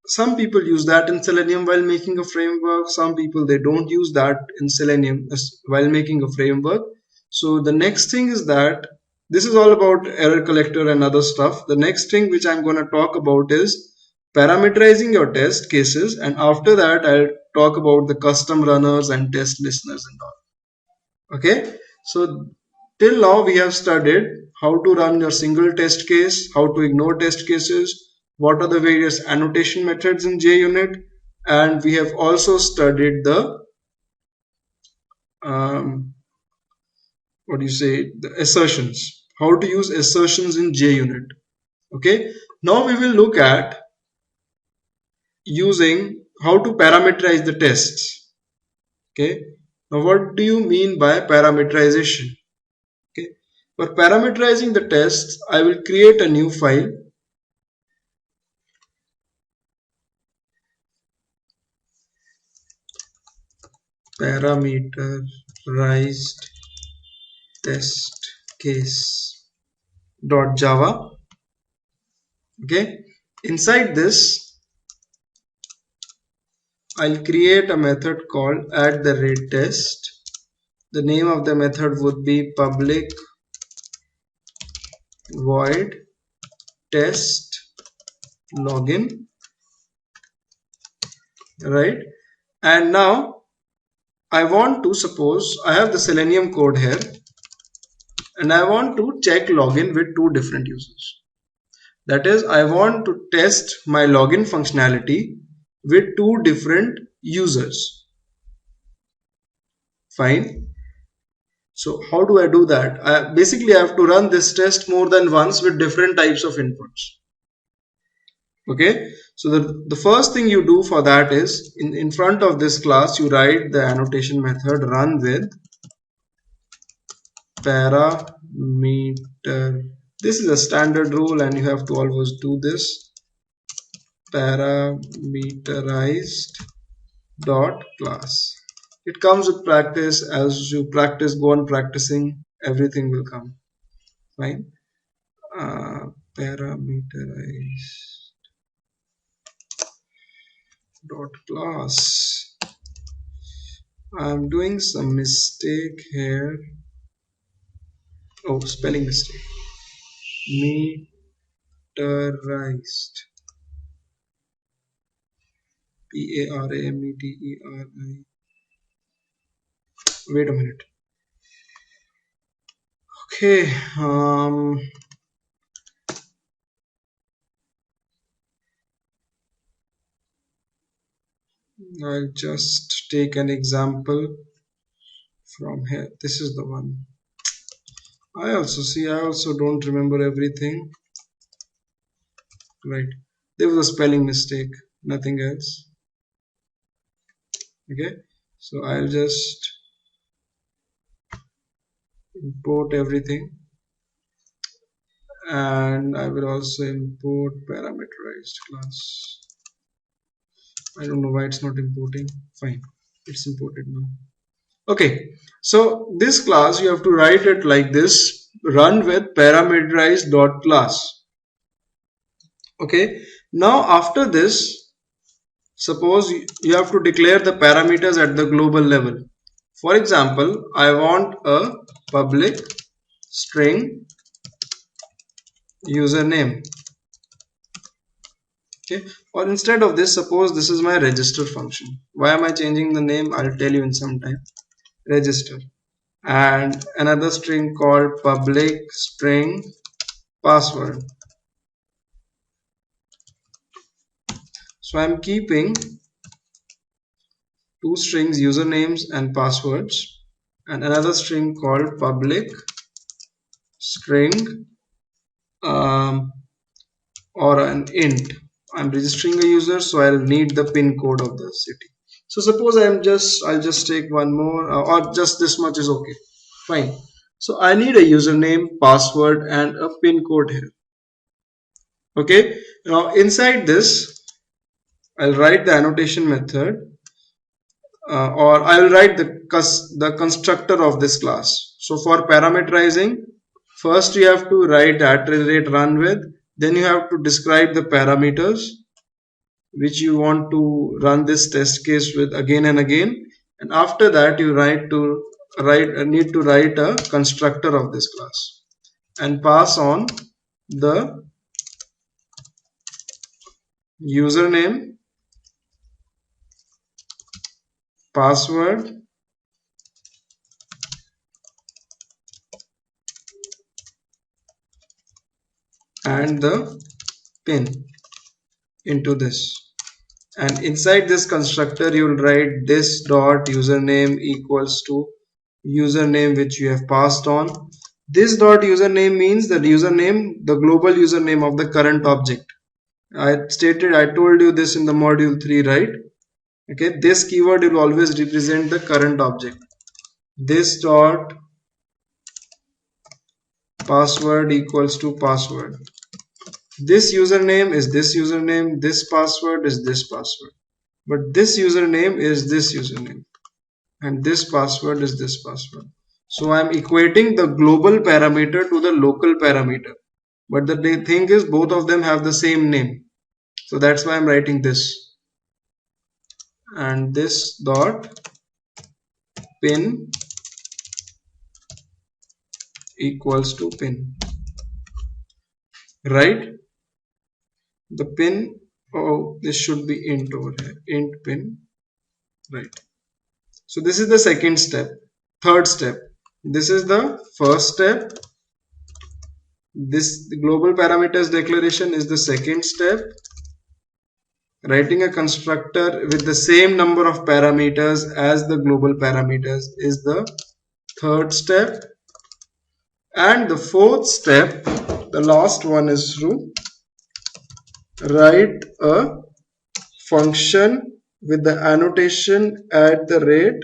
some people use that in Selenium while making a framework. Some people, they don't use that in Selenium while making a framework. So the next thing is that this is all about error collector and other stuff. The next thing which I'm going to talk about is parameterizing your test cases, and after that I'll talk about the custom runners and test listeners and all. Okay, so Till now we have studied how to run your single test case, how to ignore test cases, what are the various annotation methods in JUnit, and we have also studied the the assertions, how to use assertions in JUnit. Okay, now we will look at using how to parameterize the tests. Okay, now what do you mean by parameterization? Okay, for parameterizing the tests, I will create a new file. Parameterized test case .java. Okay, inside this I'll create a method called @test. The name of the method would be public void test login, right? And now I want to, suppose I have the Selenium code here and I want to check login with two different users. That is, I want to test my login functionality with two different users. Fine. So how do I do that? Basically, I have to run this test more than once with different types of inputs. Okay, so the first thing you do for that is in front of this class you write the annotation method run with parameter. This is a standard rule and you have to always do this. Parameterized dot class. It comes with practice. As you practice, go on practicing, everything will come. Fine. Parameterized dot class. I'm doing some mistake here. Oh, spelling mistake. Meterized. Parameteri. Wait a minute. Okay. I'll just take an example from here. This is the one. I also don't remember everything. Right. There was a spelling mistake, nothing else. Okay. So I'll just import everything. And I will also import parameterized class. I don't know why it's not importing. Fine. It's imported now. Okay, so this class you have to write it like this, run with parameterized dot class. Okay, now after this, suppose you have to declare the parameters at the global level. For example, I want a public string username. Okay, or instead of this, suppose this is my register function. Why am I changing the name? I'll tell you in some time. Register. And another string called public string password. So I'm keeping two strings, usernames and passwords, and another string called public string or an int. I'm registering a user, so I'll need the pin code of the city. So suppose I'll just take one more, or just this much is okay. Fine. So I need a username, password, and a pin code here. Okay. Now inside this, I'll write the annotation method, or I will write the constructor of this class. So for parameterizing, first you have to write @run with, then you have to describe the parameters which you want to run this test case with again and again, and after that you need to write a constructor of this class and pass on the username, password, and the pin into this, and inside this constructor you will write this dot username equals to username which you have passed on. This dot username means the username, the global username of the current object. I told you this in the module 3, right? Okay, this keyword will always represent the current object. This dot password equals to password. This username is this username, this password is this password, but this username is this username, and this password is this password. So I am equating the global parameter to the local parameter, but the thing is both of them have the same name, so that's why I'm writing this. And this dot pin equals to pin, right? The pin, oh, this should be int over here, int pin, right? So this is the second step. Third step, this is the first step. This global parameters declaration is the second step. Writing a constructor with the same number of parameters as the global parameters is the third step. And the fourth step, the last one, is to write a function with the annotation at the rate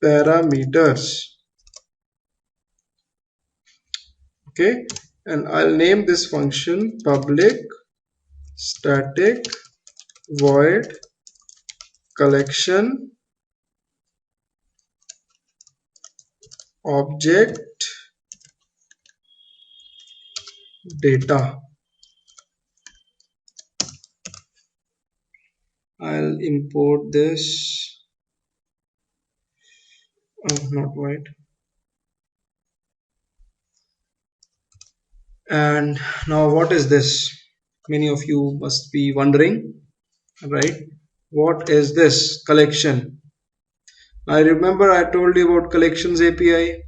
parameters. Okay, and I'll name this function public static void collection object data. I'll import this. Oh, not white. And now what is this? Many of you must be wondering, right? What is this collection? I remember I told you about collections API.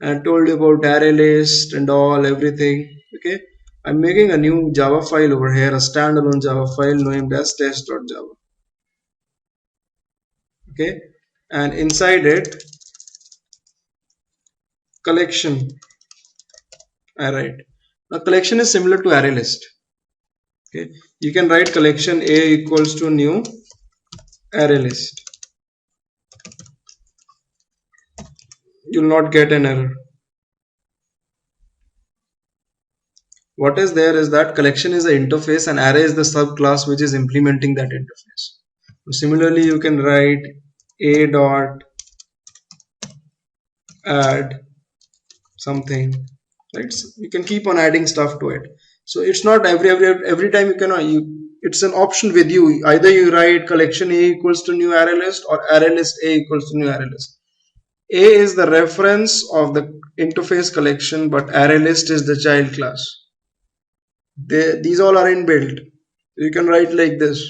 I told you about array list and all, everything. Okay, I'm making a new Java file over here, a standalone Java file named as test.java. Okay, and inside it, collection I write. Now collection is similar to array list. Okay, you can write collection A equals to new array list. You will not get an error. What is there is that collection is an interface and array is the subclass which is implementing that interface. So similarly, you can write a dot add something, right? So you can keep on adding stuff to it. So it's not every time you can, it's an option with you. Either you write collection A equals to new array list or array list A equals to new array list. A is the reference of the interface collection, but array list is the child class. These all are inbuilt. You can write like this.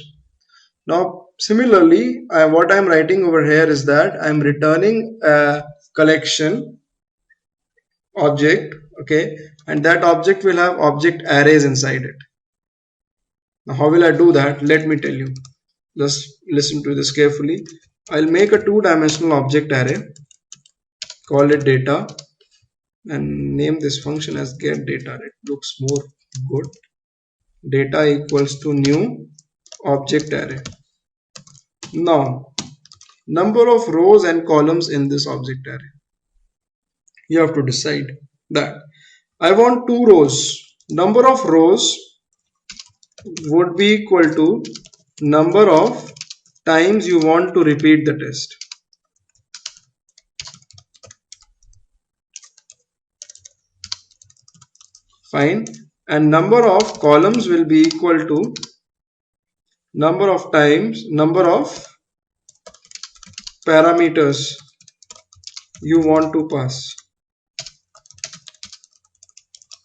Now similarly, what I'm writing over here is that I'm returning a collection object, okay, and that object will have object arrays inside it. Now how will I do that? Let me tell you. Just listen to this carefully. I'll make a two-dimensional object array, call it data, and name this function as get data. It looks more good. Data equals to new object array. Now number of rows and columns in this object array, you have to decide that. I want 2 rows. Number of rows would be equal to number of times you want to repeat the test. Fine. And number of columns will be equal to number of times, number of parameters you want to pass.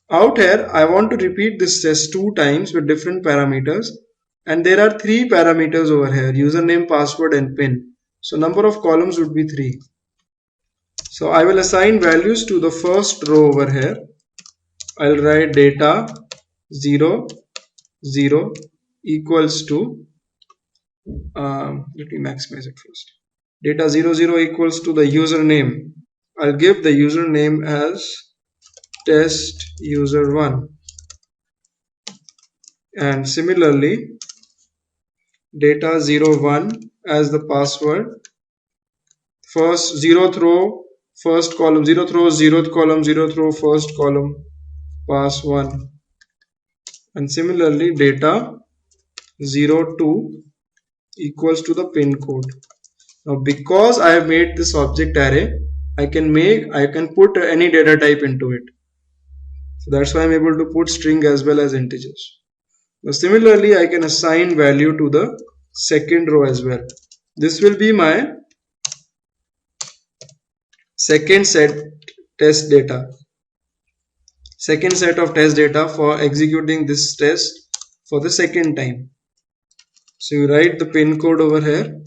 Out here, I want to repeat this test 2 times with different parameters, and there are 3 parameters over here: username, password, and pin. So number of columns would be 3. So I will assign values to the first row over here. I'll write data 0 0 equals to let me maximize it first. Data 00 equals to the username. I'll give the username as test user1, and similarly data 01 as the password. First 0th row, first column, 0th row, 0th column, 0th row, first column, pass1. And similarly data 02 equals to the pin code. Now because I have made this object array, I can put any data type into it. So that's why I'm able to put string as well as integers. Now similarly I can assign value to the second row as well. This will be my second set test data. Second set of test data for executing this test for the second time. So you write the pin code over here.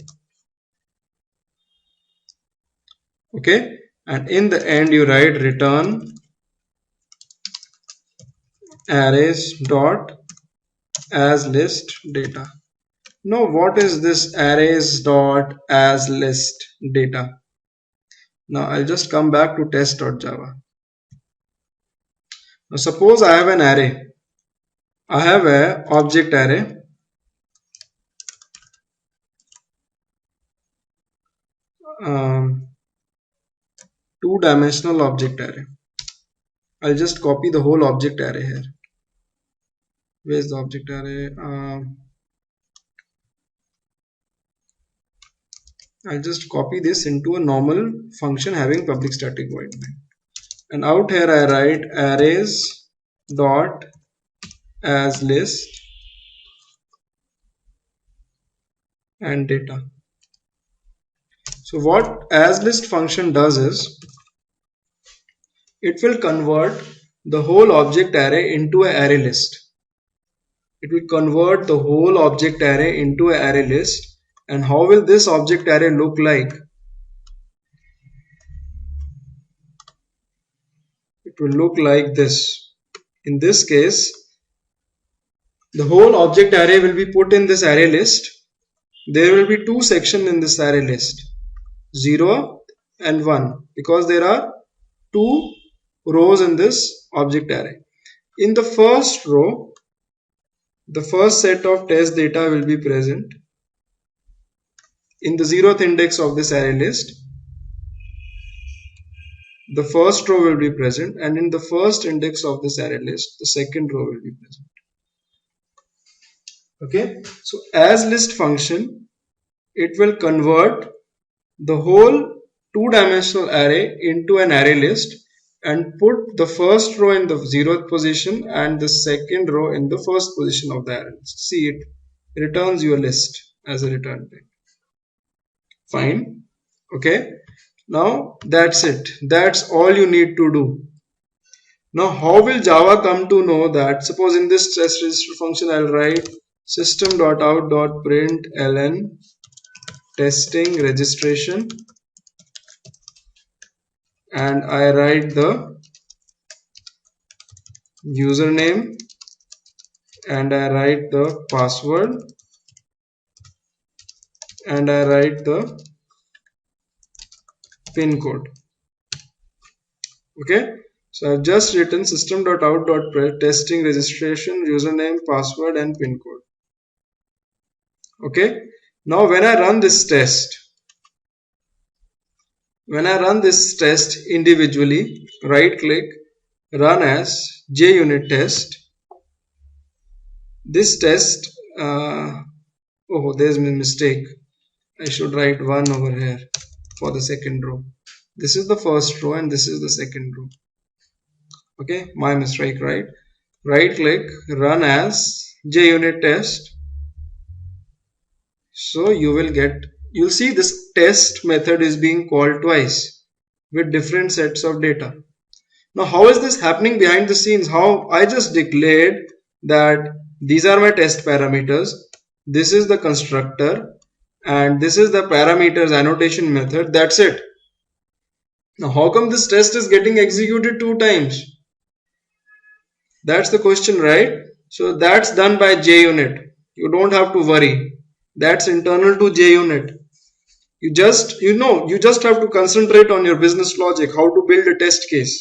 Okay, and in the end you write return arrays dot as list data. Now what is this arrays dot as list data? Now I'll just come back to test.java. Now suppose I have an array. I have a object array. Two-dimensional object array. I'll just copy the whole object array here. Where's the object array? I'll just copy this into a normal function having public static void main. And out here I write arrays dot as list and data. So what as list function does is it will convert the whole object array into an array list. It will convert the whole object array into an array list. And how will this object array look like? It will look like this. In this case, the whole object array will be put in this array list. There will be two sections in this array list, 0 and 1, because there are two rows in this object array. In the first row, the first set of test data will be present in the 0th index of this array list. The first row will be present, and in the first index of this array list, the second row will be present. Okay, so as list function, it will convert the whole two-dimensional array into an array list and put the first row in the 0th position and the second row in the first position of the array list. See, it returns you a list as a return type. Fine. Okay, now that's it. That's all you need to do. Now how will Java come to know that? Suppose in this test register function I'll write system.out.println testing registration, and I write the username and I write the password and I write the pin code. Okay, so I've just written system.out.println testing registration, username, password and pin code. Okay, now when I run this test individually, right click, run as JUnit test. This test, oh, there's a mistake. I should write 1 over here for the second row. This is the first row and this is the second row. Okay, my mistake, right? Right click, run as JUnit test. So you'll see this test method is being called twice with different sets of data. Now how is this happening behind the scenes? How I just declared that these are my test parameters, this is the constructor, and this is the parameters annotation method. That's it. Now how come this test is getting executed 2 times? That's the question, right? So that's done by JUnit. You don't have to worry. That's internal to JUnit. You just have to concentrate on your business logic, how to build a test case.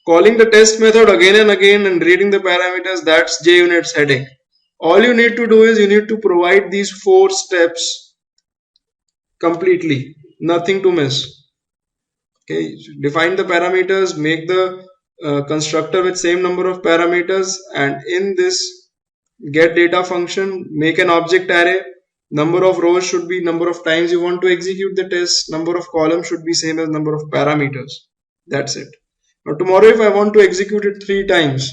Calling the test method again and again and reading the parameters, that's JUnit's headache. All you need to do is you need to provide these 4 steps completely, nothing to miss. Okay, define the parameters, make the constructor with same number of parameters, and in this get data function, make an object array. Number of rows should be number of times you want to execute the test. Number of columns should be same as number of parameters. That's it. Now tomorrow if I want to execute it 3 times,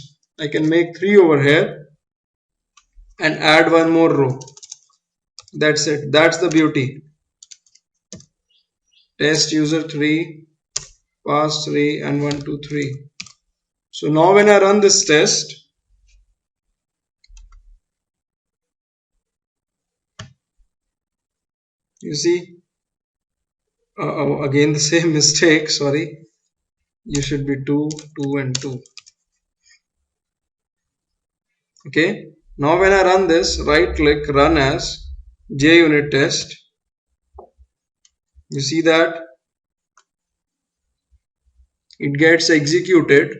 I can make 3 over here and add one more row. That's it. That's the beauty. Test user 3, pass 3 and 1, 2, 3. So now when I run this test, you see again the same mistake, sorry. You should be 2, 2 and 2. Okay. Now when I run this, right click, run as JUnit test. You see that it gets executed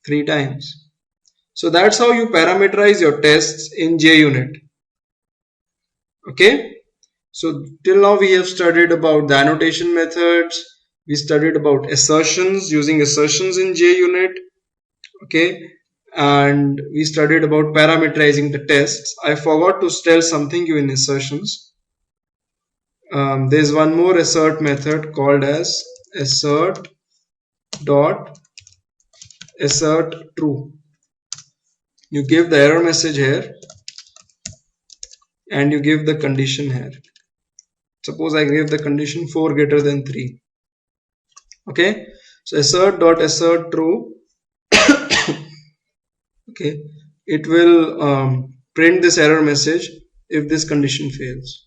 3 times. So that's how you parameterize your tests in JUnit. Okay. So till now we have studied about the annotation methods. We studied about assertions, using assertions in JUnit. Okay. And we studied about parameterizing the tests. I forgot to tell something you in assertions. There's one more assert method called as assert true. You give the error message here and you give the condition here. Suppose I give the condition 4 greater than 3. Okay, so assert true. Okay, it will print this error message if this condition fails.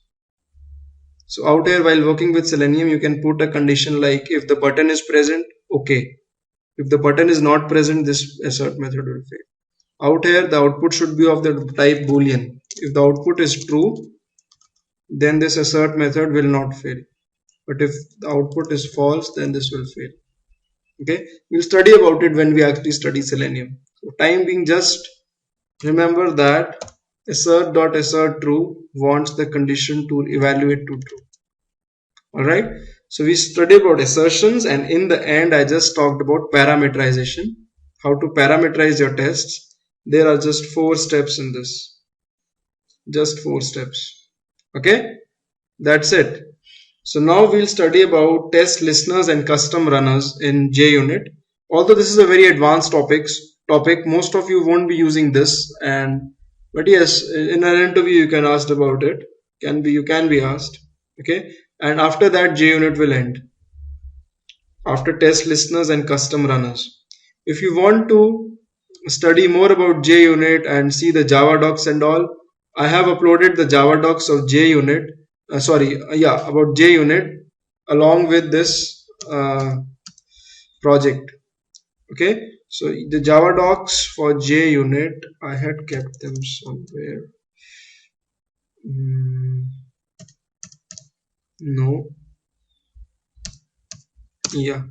So out here while working with Selenium, you can put a condition like if the button is present, okay. If the button is not present, this assert method will fail. Out here the output should be of the type boolean. If the output is true, then this assert method will not fail. But if the output is false, then this will fail. Okay, we'll study about it when we actually study Selenium. So time being, just remember that assert true wants the condition to evaluate to true. Alright, so we studied about assertions, and in the end I just talked about parameterization, how to parameterize your tests. There are just 4 steps in this, just 4 steps. Okay, that's it. So now we'll study about test listeners and custom runners in JUnit. Although this is a very advanced topic, most of you won't be using this, but yes, in an interview you can ask about it. You can be asked. Okay, and after that JUnit will end. After test listeners and custom runners. If you want to study more about JUnit and see the Java docs and all, I have uploaded the Java docs of JUnit. About JUnit along with this project. Okay, so the Java docs for JUnit, I had kept them somewhere. No. Yeah.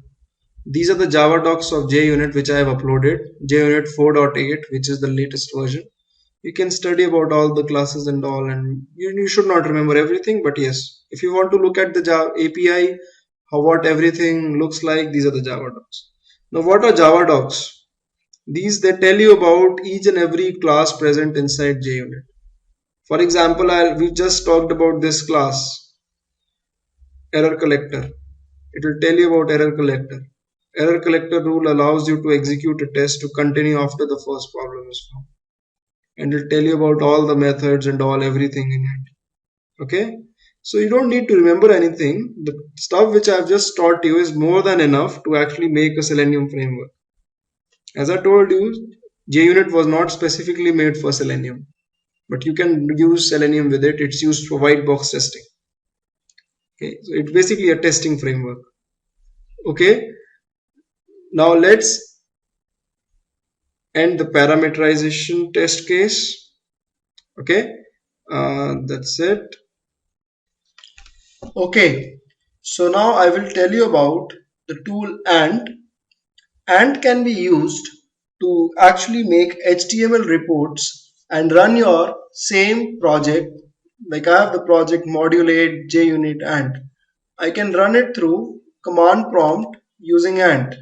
These are the Java docs of JUnit which I have uploaded. JUnit 4.8, which is the latest version. You can study about all the classes and all, and you should not remember everything, but yes, if you want to look at the Java API, what everything looks like, these are the Java docs. Now what are Java docs? They tell you about each and every class present inside JUnit. For example, we just talked about this class, error collector. It will tell you about error collector. Error collector rule allows you to execute a test to continue after the first problem is found. And it'll tell you about all the methods and everything in it. Okay, so you don't need to remember anything. The stuff which I've just taught you is more than enough to actually make a Selenium framework. As I told you, JUnit was not specifically made for Selenium, but you can use Selenium with it. It's used for white box testing. Okay, so it's basically a testing framework. Okay, now let's and the parameterization test case. Okay, that's it. Okay, so now I will tell you about the tool Ant. Ant can be used to actually make HTML reports and run your same project. Like I have the project module 8 JUnit Ant. I can run it through command prompt using Ant.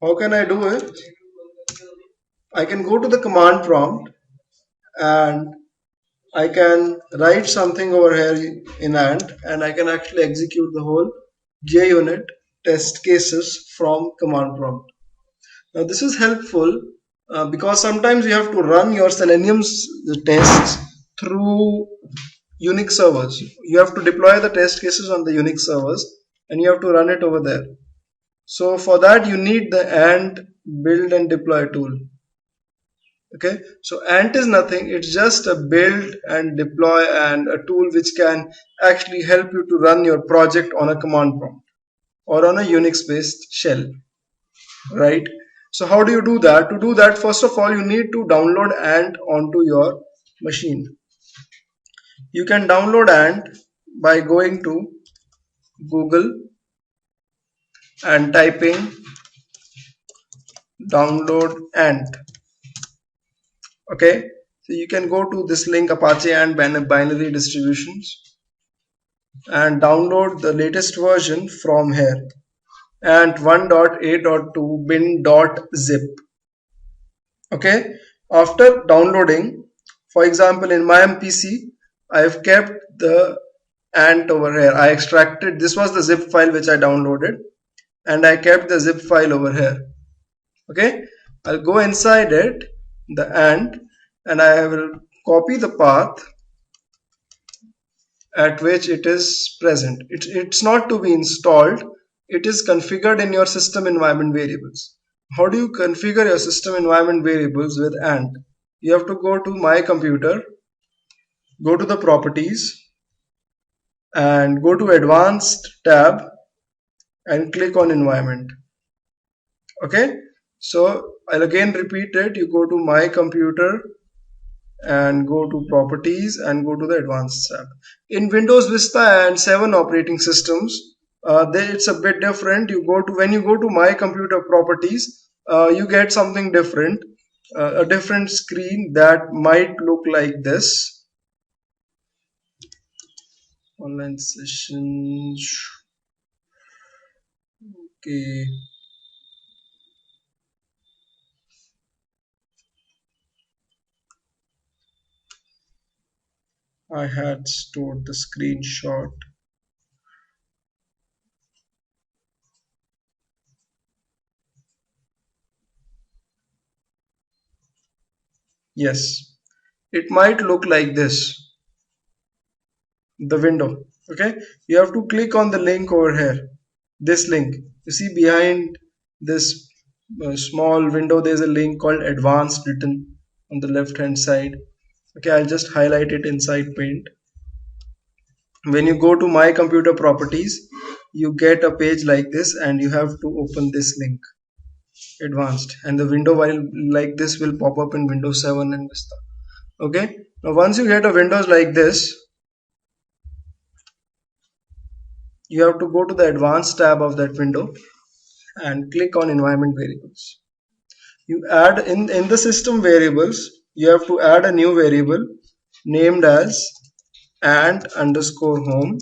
How can I do it? I can go to the command prompt and I can write something over here in Ant, and I can actually execute the whole JUnit test cases from command prompt. Now this is helpful because sometimes you have to run your Selenium's tests through Unix servers. You have to deploy the test cases on the Unix servers and you have to run it over there. So for that you need the Ant build and deploy tool. Okay, so Ant is nothing, it's just a build and deploy and a tool which can actually help you to run your project on a command prompt or on a Unix based shell, right? So how do you do that? To do that, first of all, you need to download Ant onto your machine. You can download Ant by going to Google and typing download Ant. Okay, so you can go to this link, Apache Ant binary distributions, and download the latest version from here, Ant 1.8.2 bin.zip. Okay, after downloading, for example, in my MPC, I have kept the Ant over here. I extracted, this was the zip file which I downloaded, and I kept the zip file over here. Okay, I'll go inside it, the Ant, and I will copy the path at which it is present. It's not to be installed, it is configured in your system environment variables. How do you configure your system environment variables with Ant? You have to go to my computer, go to the properties, and go to advanced tab and click on environment. Okay, so I'll again repeat it. You go to my computer and go to properties and go to the advanced tab. In Windows Vista and 7 operating systems, it's a bit different. When you go to my computer properties, you get something different, a different screen that might look like this. Online sessions. Okay. I had stored the screenshot. Yes, it might look like this, the window. Okay, you have to click on the link over here, this link. You see behind this small window there's a link called advanced written on the left hand side. Okay, I'll just highlight it inside paint. When you go to my computer properties, you get a page like this and you have to open this link, advanced, and the window like this will pop up in Windows 7 and Vista. Okay, now once you get a Windows like this, you have to go to the advanced tab of that window and click on environment variables. You add in the system variables, you have to add a new variable named as ant underscore home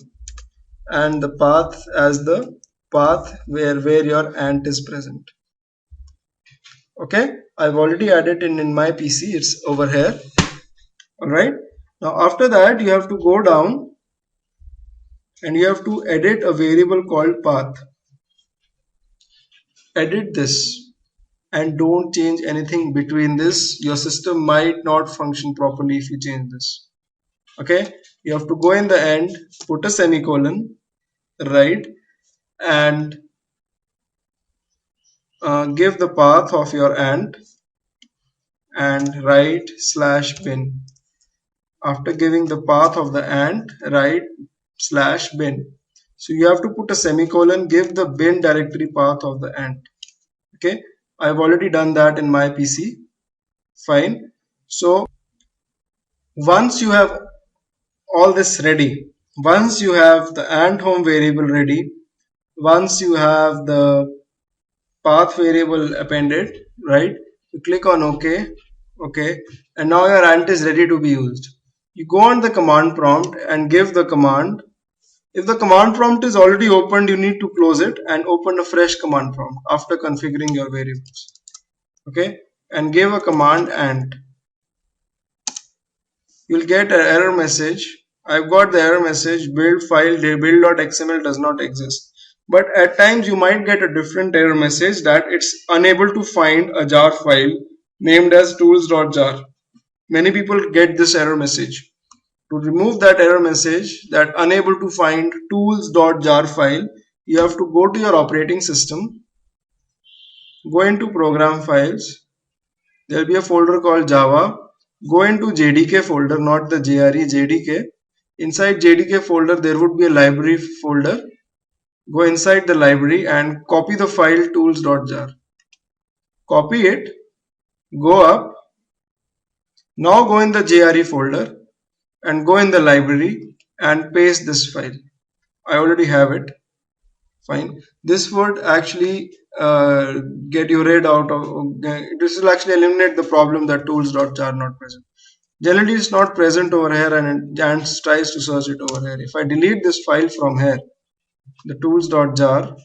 and the path as the path where your ant is present. Okay, I've already added in my PC, it's over here. Alright, now after that you have to go down and you have to edit a variable called path. Edit this and don't change anything between this. Your system might not function properly if you change this. Okay, you have to go in the end, put a semicolon, right, and give the path of your ant and write /bin. After giving the path of the ant, write /bin. So you have to put a semicolon, give the bin directory path of the ant. Okay, I've already done that in my PC. Fine. So once you have all this ready, once you have the ant home variable ready, once you have the path variable appended, right? You click on OK, OK, and now your ant is ready to be used. You go on the command prompt and give the command. If the command prompt is already opened, you need to close it and open a fresh command prompt after configuring your variables. Okay, and give a command ant. You'll get an error message. I've got the error message build file build.xml does not exist. But at times you might get a different error message that it's unable to find a jar file named as tools.jar. Many people get this error message. To remove that error message that unable to find tools.jar file, you have to go to your operating system, go into program files. There will be a folder called Java. Go into JDK folder, not the JRE, JDK. Inside JDK folder, there would be a library folder. Go inside the library and copy the file tools.jar. Copy it, go up. Now go in the JRE folder and go in the library and paste this file. I already have it. Fine. This would actually get you rid out of. This will actually eliminate the problem that tools.jar not present. Generally, it's not present over here, and it tries to search it over here. If I delete this file from here, the tools.jar,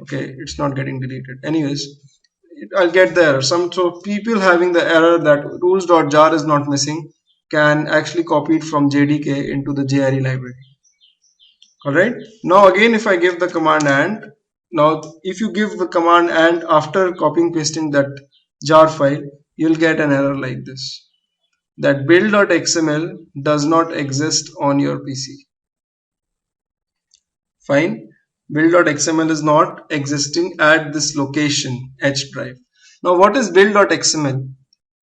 okay, it's not getting deleted. Anyways, I'll get the error. So people having the error that tools.jar is not missing can actually copy it from JDK into the JRE library. Alright, now again if I give the command and, now if you give the command and after copying pasting that jar file, you'll get an error like this, that build.xml does not exist on your PC. Fine, build.xml is not existing at this location H drive. Now what is build.xml?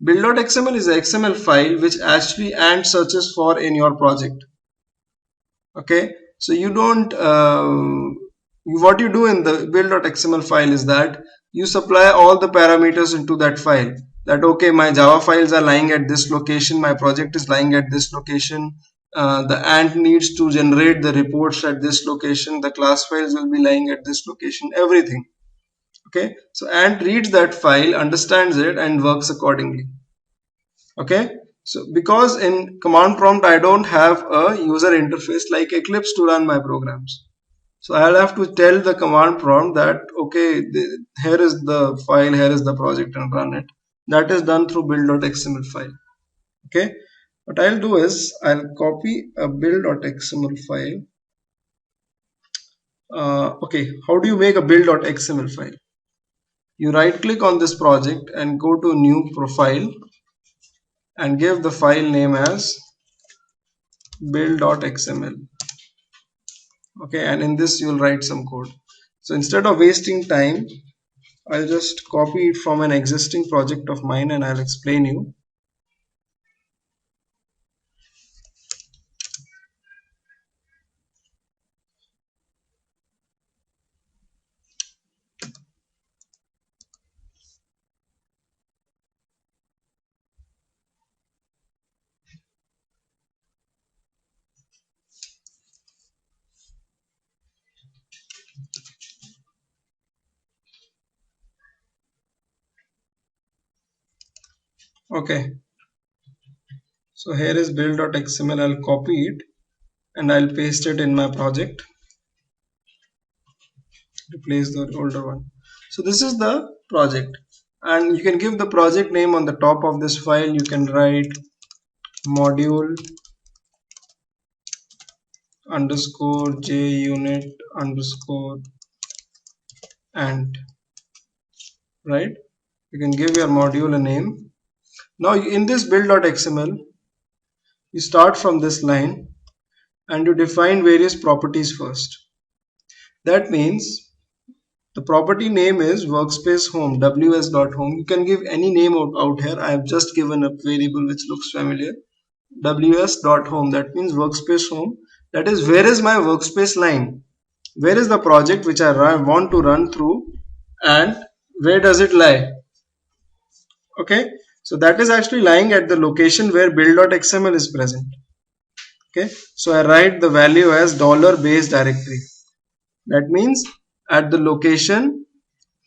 Build.xml is an XML file which actually ant searches for in your project. Okay, so you don't what you do in the build.xml file is that you supply all the parameters into that file, that okay, my Java files are lying at this location, my project is lying at this location, the ant needs to generate the reports at this location, the class files will be lying at this location, everything. Okay, so ant reads that file, understands it and works accordingly. Okay, so because in command prompt I don't have a user interface like Eclipse to run my programs, so I'll have to tell the command prompt that okay, here is the file, here is the project and run it. That is done through build.xml file. Okay, what I'll do is I'll copy a build.xml file. Okay, how do you make a build.xml file? You right click on this project and go to new profile and give the file name as build.xml. Okay, and in this you'll write some code. So instead of wasting time, I'll just copy it from an existing project of mine and I'll explain you. Okay, so here is build.xml. I'll copy it and I'll paste it in my project, replace the older one. So this is the project and you can give the project name on the top of this file. You can write module underscore junit underscore ant, right? You can give your module a name. Now in this build.xml, you start from this line and you define various properties first. That means the property name is workspace home, ws.home. You can give any name out here. I have just given a variable which looks familiar, ws.home. That means workspace home. That is, where is my workspace line? where is the project which I want to run through, and where does it lie? Okay, so that is actually lying at the location where build.xml is present. Okay, so I write the value as $base directory. That means at the location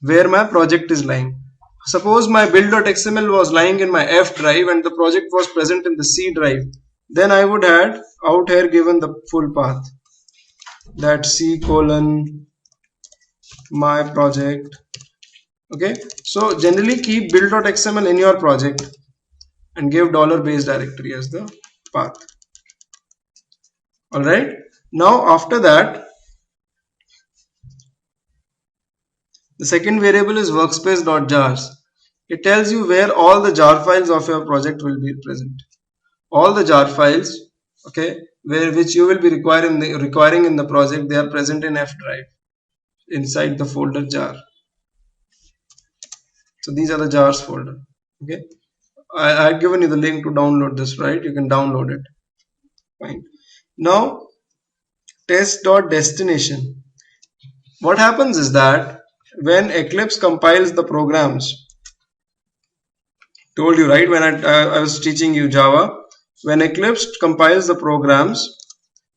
where my project is lying. Suppose my build.xml was lying in my F drive and the project was present in the C drive, then I would have out here given the full path, that C colon my project. Okay, so generally keep build.xml in your project and give $base directory as the path. Alright, now after that, the second variable is workspace.jars. It tells you where all the jar files of your project will be present. All the jar files, okay, which you will be requiring in the project, they are present in F drive inside the folder jar. So these are the jars folder. Okay, I've given you the link to download this, right? You can download it. Fine. Now test.destination. What happens is that when Eclipse compiles the programs, told you right when I was teaching you Java, when Eclipse compiles the programs,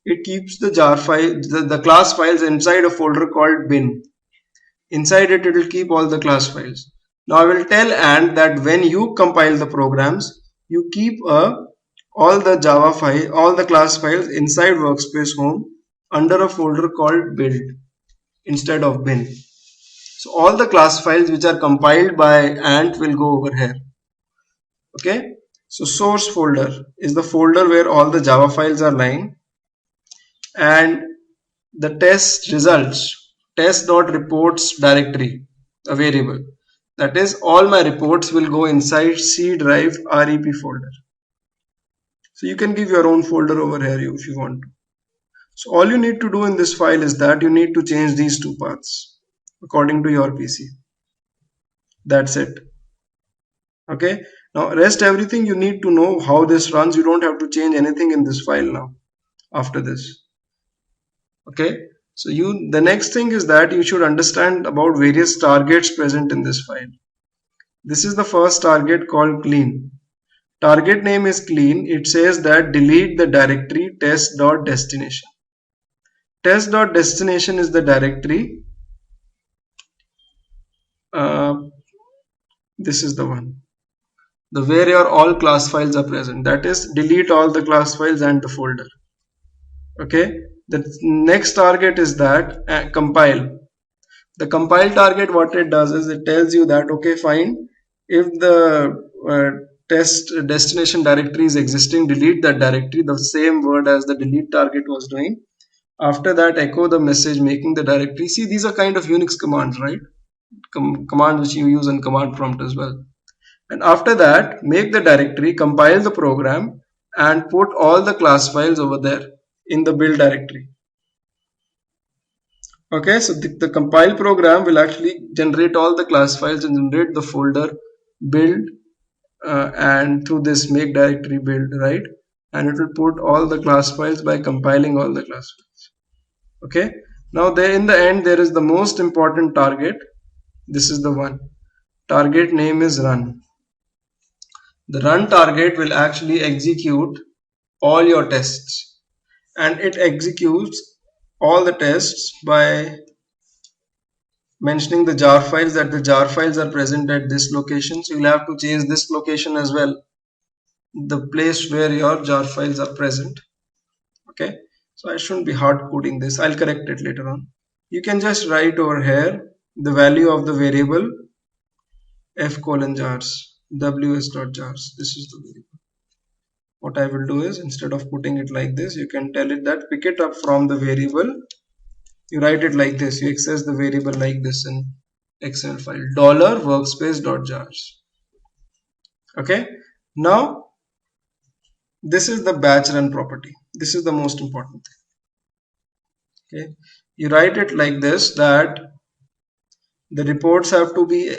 it keeps the jar file, the class files inside a folder called bin. Inside it, it will keep all the class files. Now I will tell Ant that when you compile the programs, you keep all the Java file, all the class files inside workspace home under a folder called build instead of bin. So all the class files which are compiled by Ant will go over here. Okay, so source folder is the folder where all the Java files are lying, and the test results, test.reports directory, a variable, that is all my reports will go inside C drive REP folder. So you can give your own folder over here if you want to. So all you need to do in this file is that you need to change these two paths according to your PC. That's it. Okay, now rest everything you need to know how this runs. You don't have to change anything in this file now after this. Okay, so the next thing is that you should understand about various targets present in this file. This is the first target called clean. Target name is clean. It says that delete the directory test.destination. Test.destination is the directory. This is the one. The where your all class files are present. That is, delete all the class files and the folder. Okay. The next target is that compile. The compile target, what it does is it tells you that okay, fine, if the test destination directory is existing, delete that directory, the same word as the delete target was doing. After that, echo the message making the directory. See, these are kind of Unix commands, right? Commands which you use in command prompt as well. And after that, make the directory, compile the program, and put all the class files over there in the build directory. Okay, so the compile program will actually generate all the class files and generate the folder build and through this make directory build, right? And it will put all the class files by compiling all the class files. Okay, now there in the end there is the most important target. This is the one. Target name is run. The run target will actually execute all your tests, and it executes all the tests by mentioning the jar files, that the jar files are present at this location. So you'll have to change this location as well, the place where your jar files are present. Okay, so I shouldn't be hard coding this. I'll correct it later on. You can just write over here the value of the variable f:jars, ws.jars. This is the variable. What I will do is, instead of putting it like this, you can tell it that pick it up from the variable. You write it like this. You access the variable like this in XML file, $workspace.jars. Okay, now this is the batch run property. This is the most important thing. Okay, you write it like this, that the reports have to be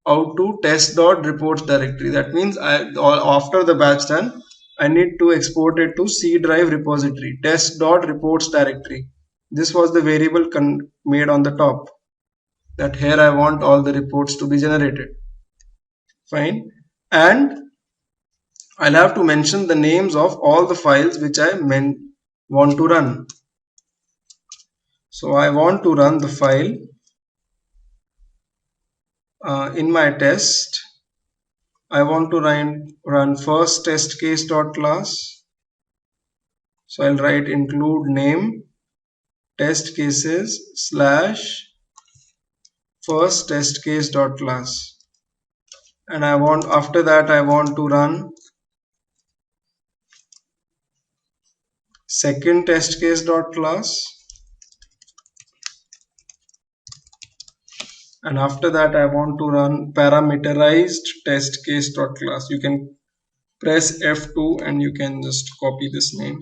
out to test.reports directory. That means after the batch run, I need to export it to C drive repository, test.reports directory. this was the variable made on the top, that here I want all the reports to be generated. Fine. And I'll have to mention the names of all the files which I want to run. So I want to run the file in my test. I want to run first test case.class. So I'll write include name test cases slash first test case.class. And after that I want to run second test case.class. And after that I want to run parameterized test case.class. You can press F2 and you can just copy this name,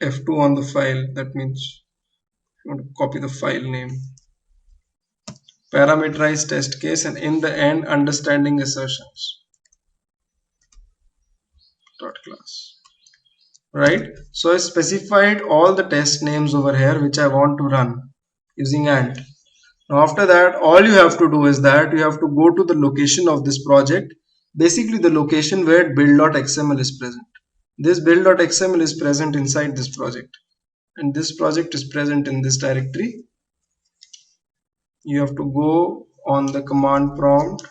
F2 on the file. That means you want to copy the file name, parameterized test case, and in the end understanding assertions .class. Right, so I specified all the test names over here which I want to run using AND. Now after that, all you have to do is that you have to go to the location of this project, basically the location where build.xml is present. This build.xml is present inside this project, and this project is present in this directory. You have to go on the command prompt,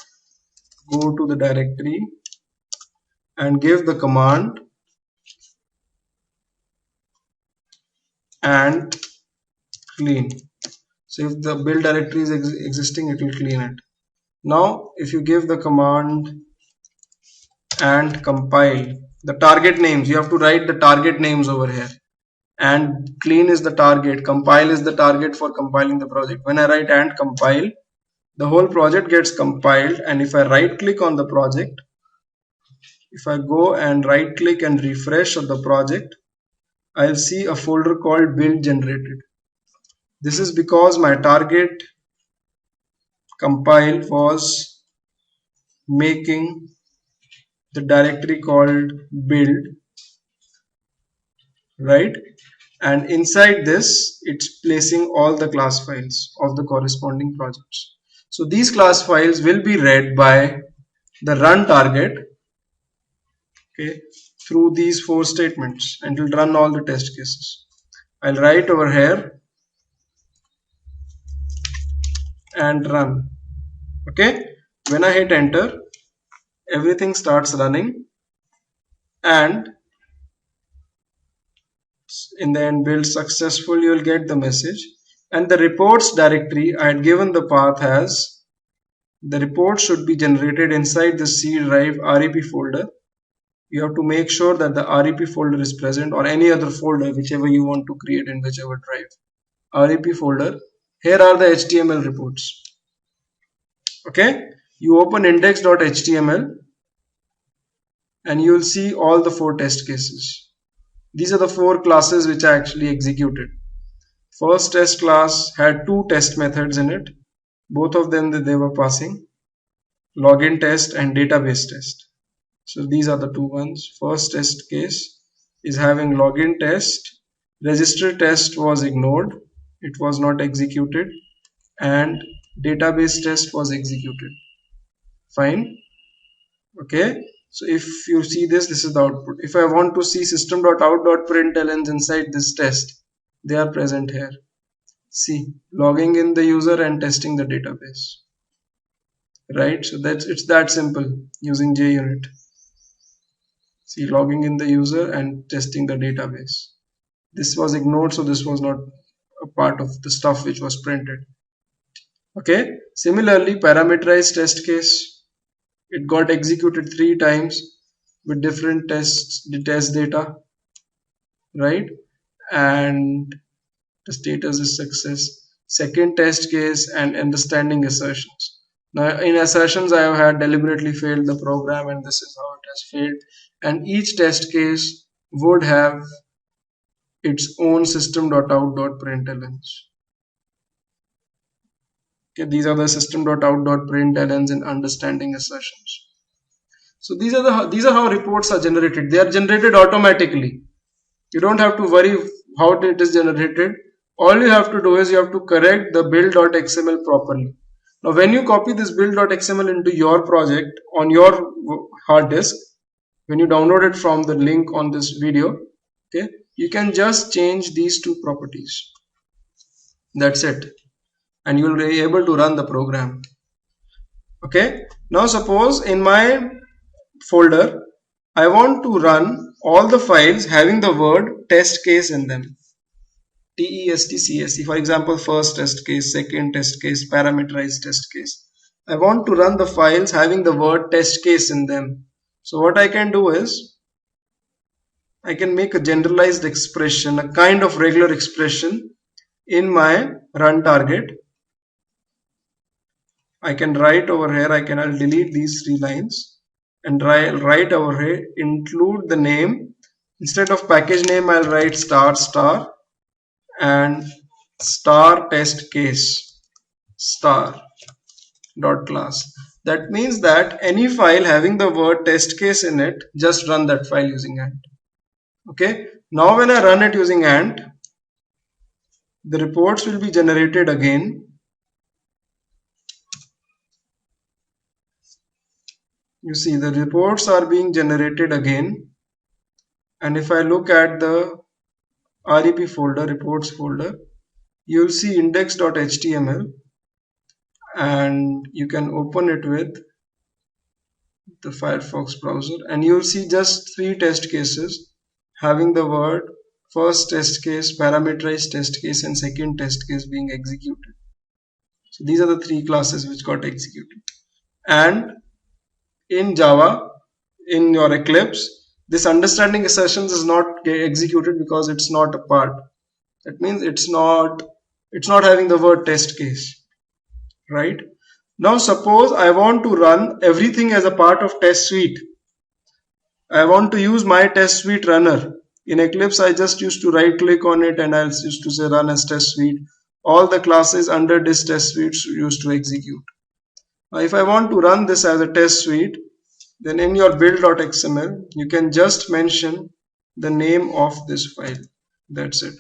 go to the directory and give the command and clean. So if the build directory is existing, it will clean it. Now if you give the command and compile, the target names, you have to write the target names over here, and clean is the target, compile is the target for compiling the project. When I write and compile, the whole project gets compiled, and if I right click on the project, if I go and right click and refresh on the project, I'll see a folder called build generated. This is because my target compile was making the directory called build, right? And inside this, it's placing all the class files of the corresponding projects. So these class files will be read by the run target, okay, through these 4 statements, and it will run all the test cases. I'll write over here and run. Okay, when I hit enter, everything starts running, and in the end build successful, you will get the message. And the reports directory, I had given the path as the report should be generated inside the C drive REP folder. You have to make sure that the REP folder is present, or any other folder whichever you want to create in whichever drive. REP folder, here are the HTML reports. Okay, you open index.html and you will see all the 4 test cases. These are the 4 classes which I actually executed. First test class had 2 test methods in it. Both of them they were passing, login test and database test. So these are the 2 ones. First test case is having login test, register test was ignored, it was not executed, and database test was executed. Fine. Okay, so if you see this is the output. If I want to see system.out.println inside this test, they are present here. See, logging in the user and testing the database. Right, so it's that simple using JUnit. See, logging in the user and testing the database. This was ignored, so this was not a part of the stuff which was printed. Okay, similarly, parameterized test case, it got executed 3 times with different tests, the test data, right? And the status is success. Second test case and understanding assertions. Now in assertions I have had deliberately failed the program, and this is how it has failed. And each test case would have its own system.out.printlns. Okay, these are the system.out.printlns in understanding assertions. So these are how reports are generated. They are generated automatically. You don't have to worry how it is generated, all you have to do is you have to correct the build.xml properly. Now when you copy this build.xml into your project on your hard disk, when you download it from the link on this video, okay, you can just change these two properties. That's it, and you will be able to run the program. Okay, now suppose in my folder I want to run all the files having the word test case in them. TESTCSE, for example, first test case, second test case, parameterized test case. I want to run the files having the word test case in them. So what I can do is I can make a generalized expression, a kind of regular expression in my run target. I can write over here, I'll delete these 3 lines and write over here, include the name. Instead of package name, I'll write star and star test case star dot class. That means that any file having the word test case in it, just run that file using ant. Okay, now when I run it using ant, the reports will be generated again. You see the reports are being generated again, and if I look at the REP folder, reports folder, you'll see index.html, and you can open it with the Firefox browser, and you'll see just 3 test cases having the word first test case, parameterized test case, and second test case being executed. So these are the 3 classes which got executed. And in Java, in your Eclipse, this understanding assertions is not executed because it's not a part. That means it's not having the word test case, right? Now suppose I want to run everything as a part of test suite. I want to use my test suite runner. In Eclipse, I just used to right click on it and I used to say run as test suite. All the classes under this test suite used to execute. Now if I want to run this as a test suite, then in your build.xml, you can just mention the name of this file. That's it.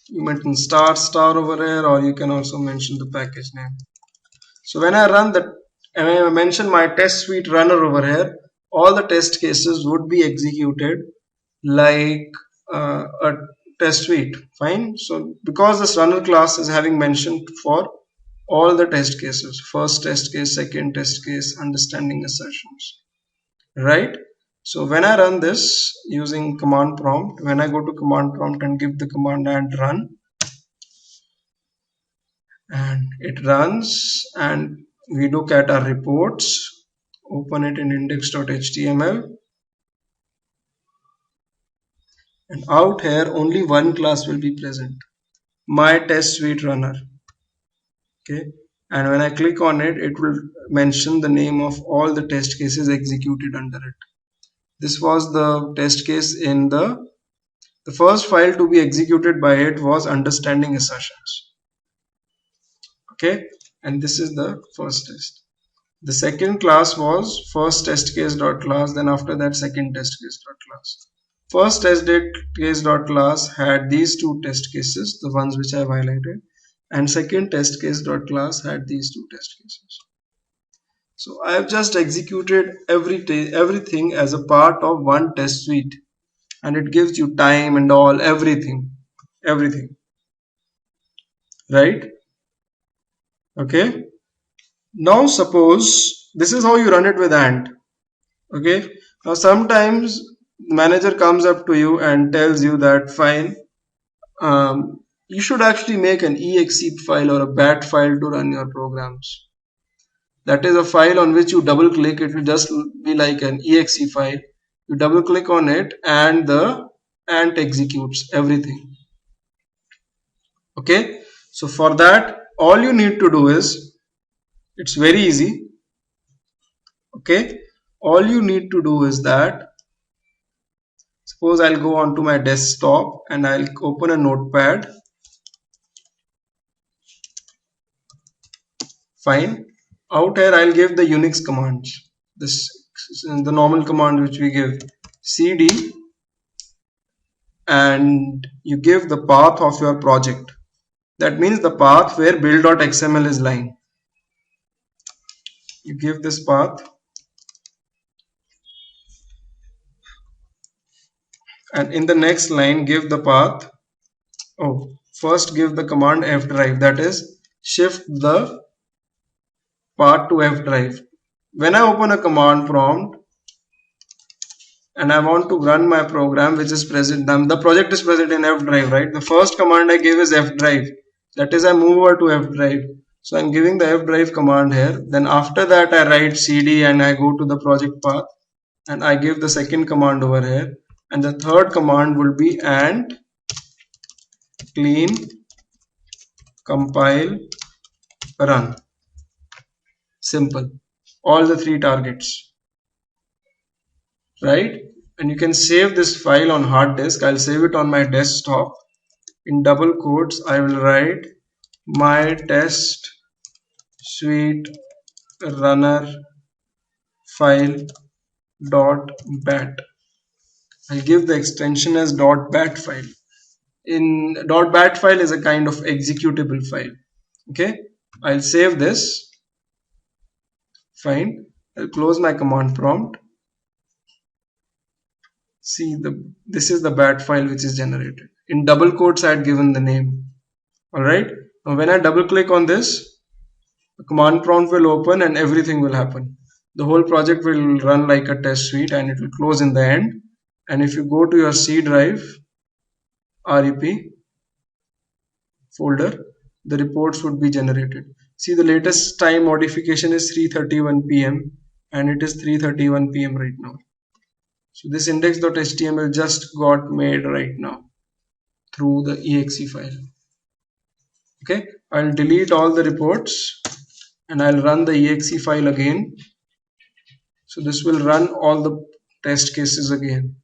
You mention star over here, or you can also mention the package name. So when I run that, and I mention my test suite runner over here, all the test cases would be executed like a test suite. Fine. So because this runner class is having mentioned for all the test cases, first test case, second test case, understanding assertions, right? So when I run this using command prompt, when I go to command prompt and give the command and run, and it runs, and we look at our reports, open it in index.html, and out here only one class will be present, my test suite runner. Okay, and when I click on it, it will mention the name of all the test cases executed under it. This was the test case in the first file to be executed by it was understanding assertions. Okay, and this is the first test. The second class was first test case dot class, then after that second test case dot class. First test case dot class had these 2 test cases, the ones which I highlighted, and second test case dot class had these 2 test cases. So I have just executed everything as a part of one test suite, and it gives you time and all, everything, right? Okay, now suppose this is how you run it with ant. Okay, now sometimes manager comes up to you and tells you that fine, you should actually make an exe file or a bat file to run your programs. That is a file on which you double click, it will just be like an exe file. You double click on it and the ant executes everything. Okay, so for that all you need to do is, it's very easy. Okay, all you need to do is that, suppose I'll go onto my desktop and I'll open a notepad. Fine, out here I'll give the Unix commands. This is the normal command which we give, cd and you give the path of your project. That means the path where build.xml is lying. You give this path, and in the next line give the path. First give the command fdrive, that is shift the path to fdrive. When I open a command prompt and I want to run my program which is present, the project is present in fdrive, right? The first command I give is fdrive, that is I move over to fdrive. So I'm giving the fdrive command here. Then after that I write cd and I go to the project path and I give the second command over here, and the third command will be and clean compile run. Simple. All the three targets, right? And you can save this file on hard disk. I'll save it on my desktop. In double quotes I will write my test suite runner file .bat. I'll give the extension as .bat file. In .bat file is a kind of executable file. Okay, I'll save this. Fine. I'll close my command prompt. See, this is the bat file which is generated. In double quotes I had given the name. Alright. Now when I double click on this, the command prompt will open and everything will happen. The whole project will run like a test suite and it will close in the end. And if you go to your C drive REP folder, the reports would be generated. See, the latest time modification is 3:31 p.m. and it is 3:31 p.m. right now. So this index.html just got made right now through the exe file. Okay, I'll delete all the reports and I'll run the exe file again. So this will run all the test cases again.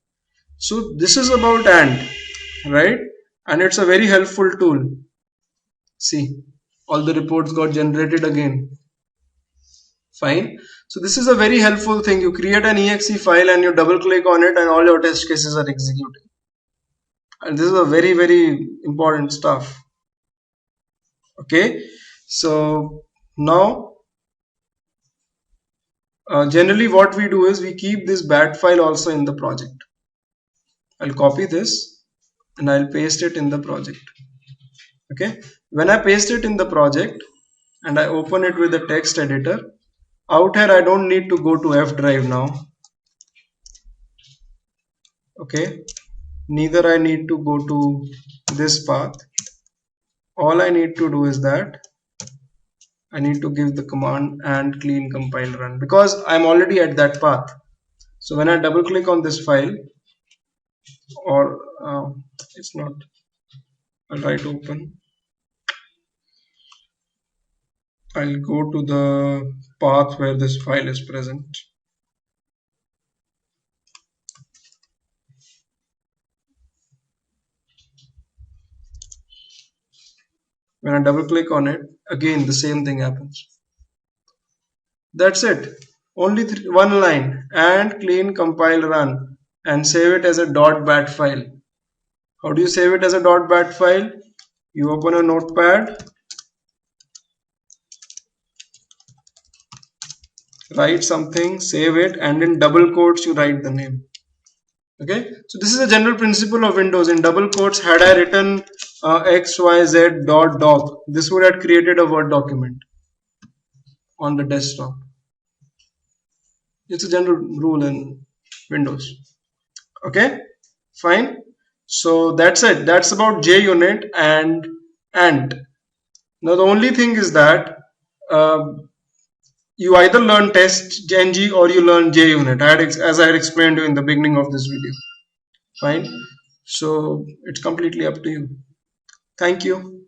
So this is about and, right? And it's a very helpful tool. See, all the reports got generated again. Fine. So this is a very helpful thing. You create an exe file and you double click on it and all your test cases are executing. And this is a very, very important stuff. Okay. So now generally what we do is we keep this bat file also in the project. I'll copy this and I'll paste it in the project. Okay. When I paste it in the project and I open it with the text editor, out here I don't need to go to fdrive now. Okay. Neither I need to go to this path. All I need to do is that I need to give the command and clean compile run because I'm already at that path. So when I double click on this file, or it's not, I'll try to open. I'll go to the path where this file is present. When I double click on it, again the same thing happens. That's it. Only one line, and clean compile run, and save it as a .bat file. How do you save it as a .bat file? You open a notepad, write something, save it, and in double quotes you write the name. Okay, so this is a general principle of Windows. In double quotes, had I written xyz.doc, this would have created a Word document on the desktop. It's a general rule in Windows. Okay, fine. So that's it. That's about JUnit and ANT. Now the only thing is that you either learn TestNg or you learn JUnit, as I had explained to you in the beginning of this video. Fine. So it's completely up to you. Thank you.